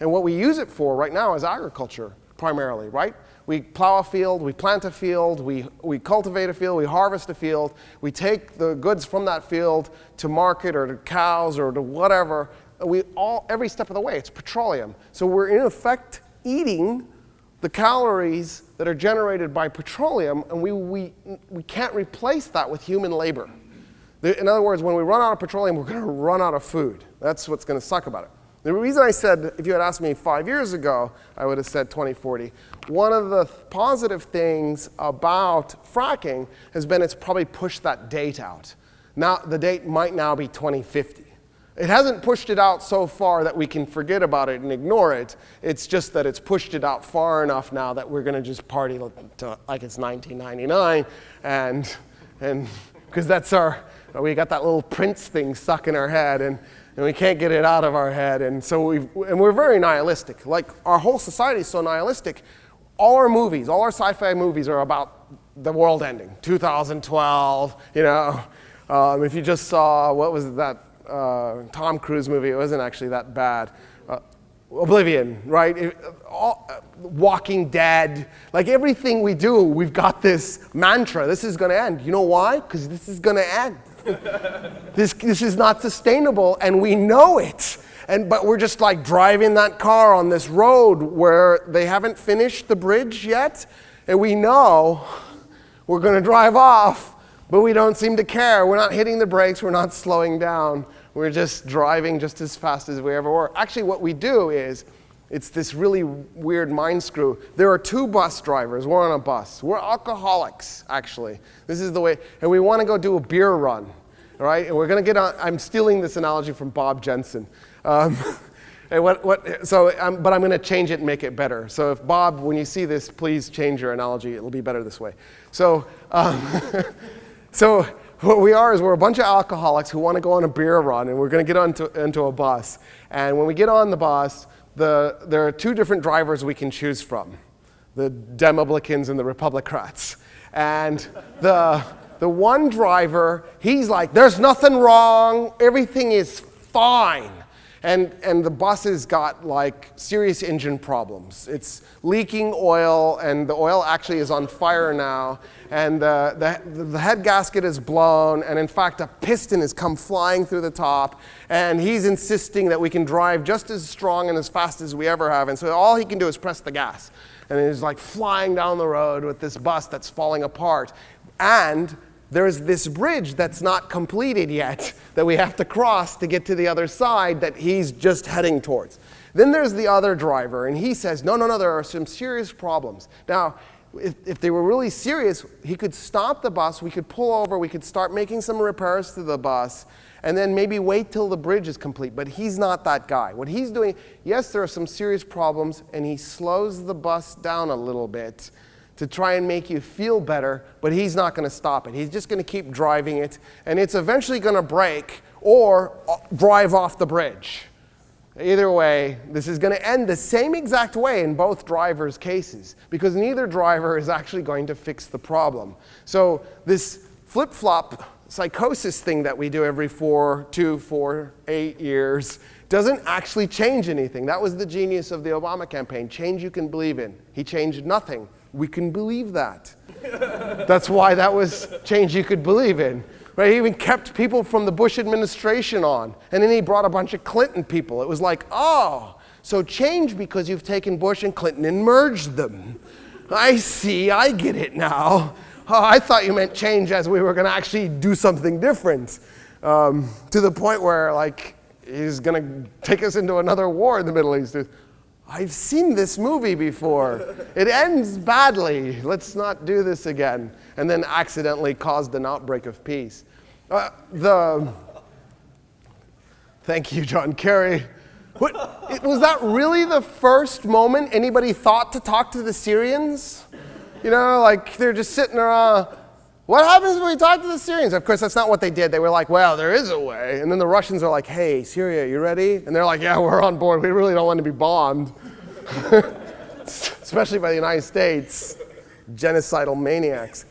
And what we use it for right now is agriculture, primarily, right? We plow a field, we plant a field, we cultivate a field, we harvest a field, we take the goods from that field to market or to cows or to whatever. Every step of the way, it's petroleum. So we're in effect eating the calories that are generated by petroleum, and we can't replace that with human labor. In other words, when we run out of petroleum, we're going to run out of food. That's what's going to suck about it. The reason I said, if you had asked me 5 years ago, I would have said 2040. One of the positive things about fracking has been it's probably pushed that date out. Now, the date might now be 2050. It hasn't pushed it out so far that we can forget about it and ignore it. It's just that it's pushed it out far enough now that we're going to just party like it's 1999, and because that's we got that little Prince thing stuck in our head, and we can't get it out of our head, and so we're very nihilistic. Like, our whole society is so nihilistic. All our movies, all our sci-fi movies are about the world ending. 2012, you know. If you just saw, what was that Tom Cruise movie? It wasn't actually that bad. Oblivion, right? Walking Dead. Like, everything we do, we've got this mantra. This is going to end. You know why? Because this is going to end. This is not sustainable, and we know it. But we're just like driving that car on this road where they haven't finished the bridge yet, and we know we're going to drive off, but we don't seem to care. We're not hitting the brakes. We're not slowing down. We're just driving just as fast as we ever were. Actually, what we do is, it's this really weird mind screw. There are two bus drivers. We're on a bus. We're alcoholics, actually. This is the way, and we want to go do a beer run, all right? And we're going to get on. I'm stealing this analogy from Bob Jensen. But I'm going to change it and make it better. So if Bob, when you see this, please change your analogy. It'll be better this way. So, so what we are is we're a bunch of alcoholics who want to go on a beer run, and we're going to get into a bus. And when we get on the bus, there are two different drivers we can choose from, the Demoblicans and the Republicrats. And the one driver, he's like, there's nothing wrong, everything is fine. And the bus has got like serious engine problems. It's leaking oil, and the oil actually is on fire now. And the head gasket is blown, and in fact a piston has come flying through the top. And he's insisting that we can drive just as strong and as fast as we ever have. And so all he can do is press the gas. And he's like flying down the road with this bus that's falling apart. And there's this bridge that's not completed yet that we have to cross to get to the other side that he's just heading towards. Then there's the other driver, and he says, no, there are some serious problems. Now, if they were really serious, he could stop the bus, we could pull over, we could start making some repairs to the bus, and then maybe wait till the bridge is complete. But he's not that guy. What he's doing, yes, there are some serious problems, and he slows the bus down a little bit to try and make you feel better, but he's not going to stop it. He's just going to keep driving it, and it's eventually going to break or drive off the bridge. Either way, this is going to end the same exact way in both drivers' cases, because neither driver is actually going to fix the problem. So this flip-flop psychosis thing that we do every 8 years doesn't actually change anything. That was the genius of the Obama campaign. Change you can believe in. He changed nothing. We can believe that. That's why that was change you could believe in. Right? He even kept people from the Bush administration on. And then he brought a bunch of Clinton people. It was like, oh, so change because you've taken Bush and Clinton and merged them. I see, I get it now. Oh, I thought you meant change as we were going to actually do something different. To the point where, like, he's going to take us into another war in the Middle East. I've seen this movie before. It ends badly. Let's not do this again. And then accidentally caused an outbreak of peace. Thank you, John Kerry. Was that really the first moment anybody thought to talk to the Syrians? You know, like they're just sitting around. What happens when we talk to the Syrians? Of course, that's not what they did. They were like, well, there is a way. And then the Russians are like, hey, Syria, you ready? And they're like, yeah, we're on board. We really don't want to be bombed. Especially by the United States. Genocidal maniacs.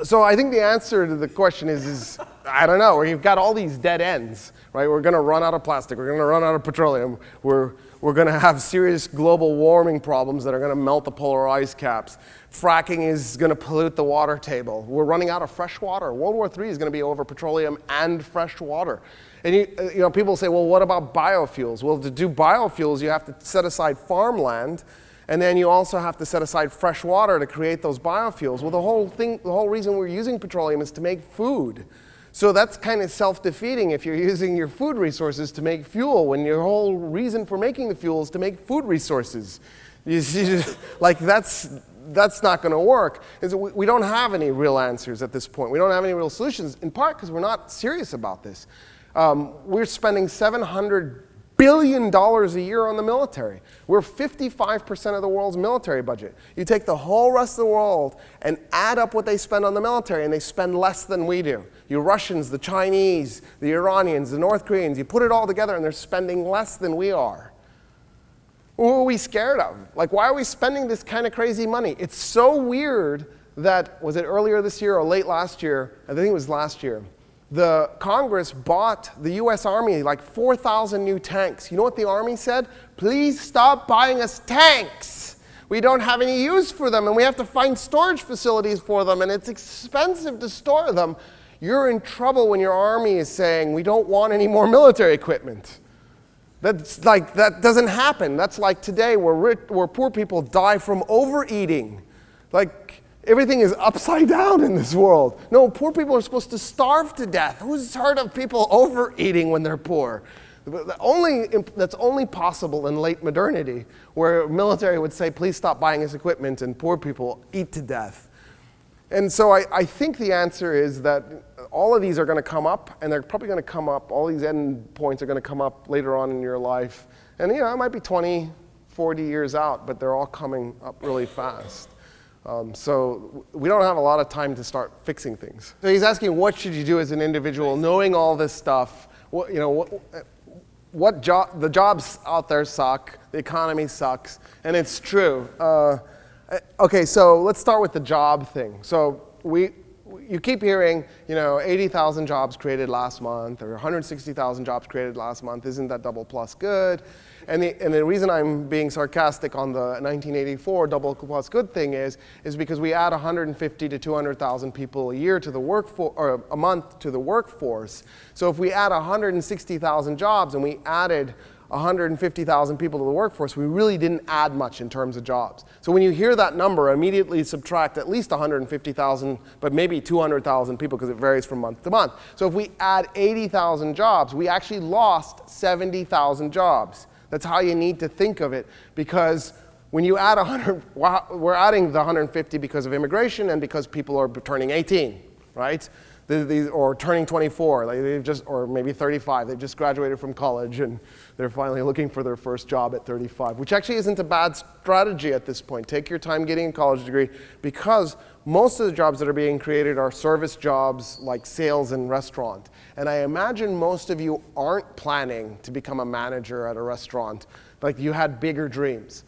So I think the answer to the question is I don't know. You've got all these dead ends, right? We're going to run out of plastic. We're going to run out of petroleum. We're going to have serious global warming problems that are going to melt the polar ice caps. Fracking is going to pollute the water table. We're running out of fresh water. World War III is going to be over petroleum and fresh water. And you know, people say, well, what about biofuels? Well, to do biofuels, you have to set aside farmland, and then you also have to set aside fresh water to create those biofuels. Well, the whole reason we're using petroleum is to make food. So that's kind of self-defeating if you're using your food resources to make fuel, when your whole reason for making the fuel is to make food resources. You see, like that's not going to work. We don't have any real answers at this point. We don't have any real solutions, in part because we're not serious about this. We're spending $700 billion a year on the military. We're 55% of the world's military budget. You take the whole rest of the world and add up what they spend on the military, and they spend less than we do. You Russians, the Chinese, the Iranians, the North Koreans, you put it all together and they're spending less than we are. What are we scared of? Like, why are we spending this kind of crazy money? It's so weird that, was it earlier this year or late last year? I think it was last year. The Congress bought the US Army like 4,000 new tanks. You know what the Army said? Please stop buying us tanks. We don't have any use for them, and we have to find storage facilities for them, and it's expensive to store them. You're in trouble when your Army is saying, we don't want any more military equipment. That's like, that doesn't happen. That's like today where poor people die from overeating. Like, everything is upside down in this world. No, poor people are supposed to starve to death. Who's heard of people overeating when they're poor? That's only possible in late modernity, where military would say, please stop buying us equipment, and poor people eat to death. And so I think the answer is that all of these are going to come up, and they're probably going to come up, all these end points are going to come up later on in your life. And you know, it might be 20, 40 years out, but they're all coming up really fast. So we don't have a lot of time to start fixing things. So he's asking, what should you do as an individual, knowing all this stuff? The jobs out there suck, the economy sucks, and it's true. Okay, so let's start with the job thing. So you keep hearing, 80,000 jobs created last month, or 160,000 jobs created last month. Isn't that double plus good? And the reason I'm being sarcastic on the 1984 double plus good thing is because we add 150 to 200,000 people a year to the workforce, or a month to the workforce. So if we add 160,000 jobs and we added 150,000 people to the workforce, we really didn't add much in terms of jobs. So when you hear that number, immediately subtract at least 150,000, but maybe 200,000 people, because it varies from month to month. So if we add 80,000 jobs, we actually lost 70,000 jobs. That's how you need to think of it, because when you add 100, we're adding the 150 because of immigration and because people are turning 18, right? Or turning 24, like they've just, or maybe 35. They've just graduated from college and they're finally looking for their first job at 35, which actually isn't a bad strategy at this point. Take your time getting a college degree, because most of the jobs that are being created are service jobs like sales and restaurant. And I imagine most of you aren't planning to become a manager at a restaurant, like you had bigger dreams.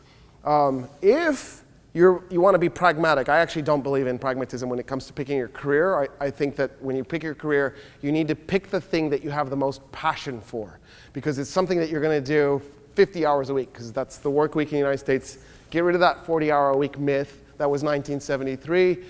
If you want to be pragmatic, I actually don't believe in pragmatism when it comes to picking your career. I think that when you pick your career, you need to pick the thing that you have the most passion for, because it's something that you're going to do 50 hours a week, because that's the work week in the United States. Get rid of that 40-hour-a-week myth. That was 1973.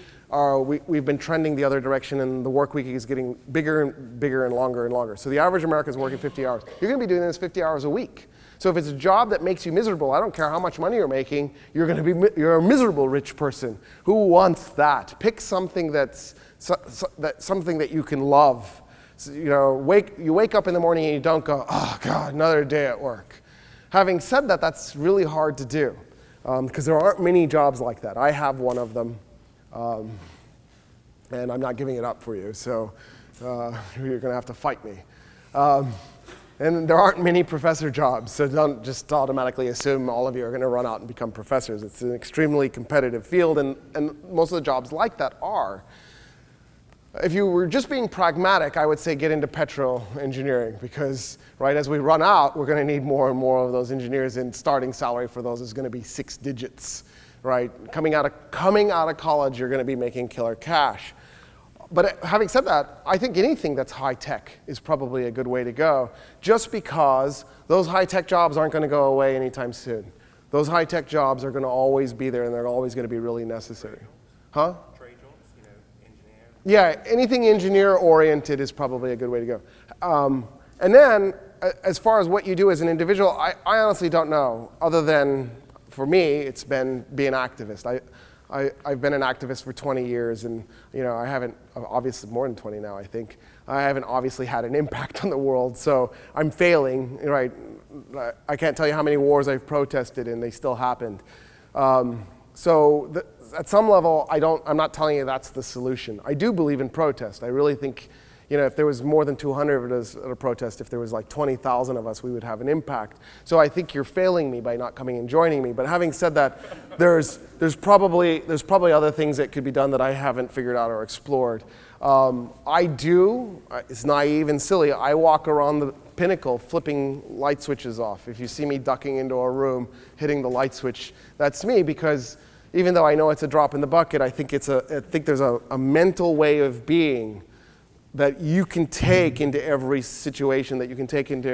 We've been trending the other direction, and the work week is getting bigger and bigger and longer and longer. So the average American is working 50 hours. You're going to be doing this 50 hours a week. So if it's a job that makes you miserable, I don't care how much money you're making, you're a miserable rich person. Who wants that? Pick something that's something that you can love. So, you wake up in the morning and you don't go, oh God, another day at work. Having said that, that's really hard to do, because there aren't many jobs like that. I have one of them, and I'm not giving it up for you, so you're going to have to fight me. And there aren't many professor jobs, so don't just automatically assume all of you are going to run out and become professors. It's an extremely competitive field, and most of the jobs like that are. If you were just being pragmatic, I would say get into petro engineering, because right as we run out, we're going to need more and more of those engineers, and starting salary for those is going to be 6 digits. Right? Coming out of college, you're going to be making killer cash. But having said that, I think anything that's high-tech is probably a good way to go, just because those high-tech jobs aren't going to go away anytime soon. Those high-tech jobs are going to always be there, and they're always going to be really necessary. Huh? Trade jobs, engineer. Yeah, anything engineer-oriented is probably a good way to go. And then, as far as what you do as an individual, I honestly don't know, other than, for me, it's been be an activist. I've been an activist for 20 years, and I haven't, obviously more than 20 now, I think. I haven't obviously had an impact on the world, so I'm failing, right? I can't tell you how many wars I've protested, and they still happened. At some level, I'm not telling you that's the solution. I do believe in protest. I really think, if there was more than 200 of us at a protest, if there was like 20,000 of us, we would have an impact. So I think you're failing me by not coming and joining me. But having said that, there's probably other things that could be done that I haven't figured out or explored. It's naive and silly, I walk around the pinnacle flipping light switches off. If you see me ducking into a room, hitting the light switch, that's me, because even though I know it's a drop in the bucket, I think there's a mental way of being that you can take into every situation, that you can take into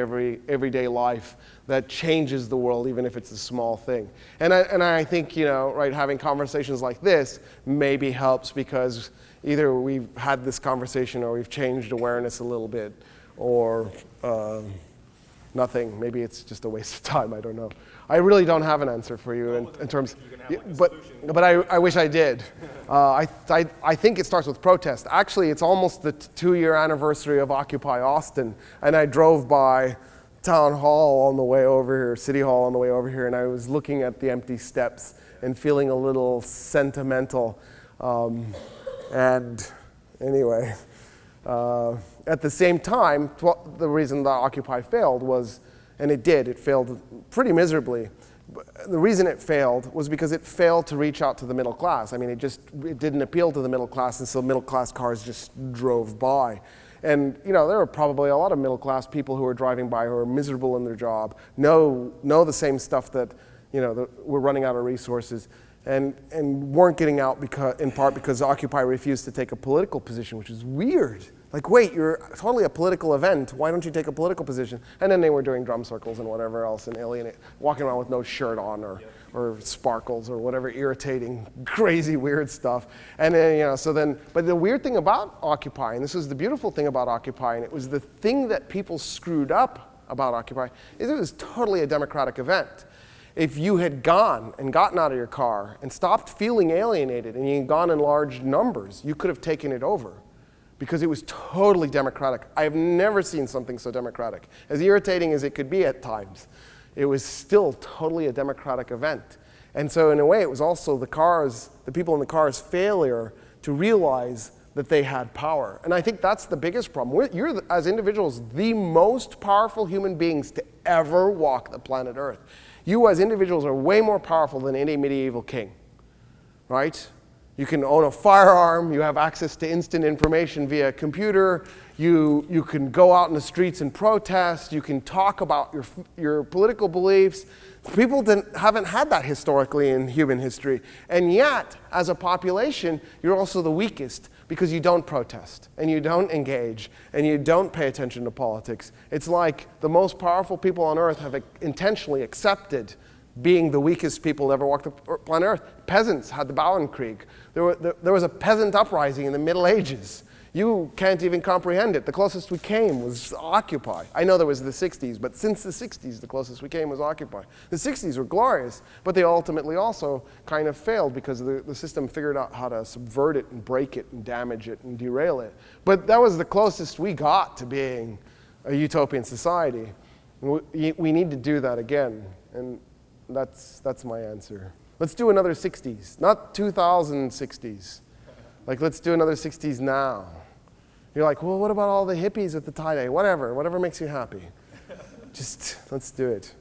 everyday life, that changes the world, even if it's a small thing. And I think, having conversations like this maybe helps, because either we've had this conversation or we've changed awareness a little bit, or nothing. Maybe it's just a waste of time, I don't know. I really don't have an answer for you in terms, but I wish I did. I think it starts with protest. Actually, it's almost the 2-year anniversary of Occupy Austin, and I drove by Town Hall on the way over here, City Hall on the way over here, and I was looking at the empty steps and feeling a little sentimental. And anyway, at the same time, the reason that Occupy failed was, and it failed pretty miserably. The reason it failed was because it failed to reach out to the middle class. I mean, it didn't appeal to the middle class, and so middle class cars just drove by. And there were probably a lot of middle class people who were driving by who are miserable in their job, know the same stuff that, that we're running out of resources, and weren't getting out in part because Occupy refused to take a political position, which is weird. Like, wait, you're totally a political event. Why don't you take a political position? And then they were doing drum circles and whatever else, and walking around with no shirt on or sparkles or whatever irritating, crazy, weird stuff. And then, but the weird thing about Occupy, and this was the beautiful thing about Occupy, and it was the thing that people screwed up about Occupy, is it was totally a democratic event. If you had gone and gotten out of your car and stopped feeling alienated, and you had gone in large numbers, you could have taken it over, because it was totally democratic. I have never seen something so democratic. As irritating as it could be at times, it was still totally a democratic event. And so in a way, it was also the people in the cars' failure to realize that they had power. And I think that's the biggest problem. You're, as individuals, the most powerful human beings to ever walk the planet Earth. You as individuals are way more powerful than any medieval king, right? You can own a firearm, you have access to instant information via computer, you can go out in the streets and protest, you can talk about your political beliefs. People haven't had that historically in human history. And yet, as a population, you're also the weakest because you don't protest, and you don't engage, and you don't pay attention to politics. It's like the most powerful people on Earth have intentionally accepted being the weakest people to ever walk the planet Earth. Peasants had the Bauernkrieg. There was a peasant uprising in the Middle Ages. You can't even comprehend it. The closest we came was Occupy. I know there was the 60s, but since the 60s, the closest we came was Occupy. The 60s were glorious, but they ultimately also kind of failed because the system figured out how to subvert it and break it and damage it and derail it. But that was the closest we got to being a utopian society. We need to do that again, and that's my answer. Let's do another 60s, not 2060s. Like, let's do another 60s now. You're like, well, what about all the hippies at the tie-dye? Whatever makes you happy. Just, let's do it.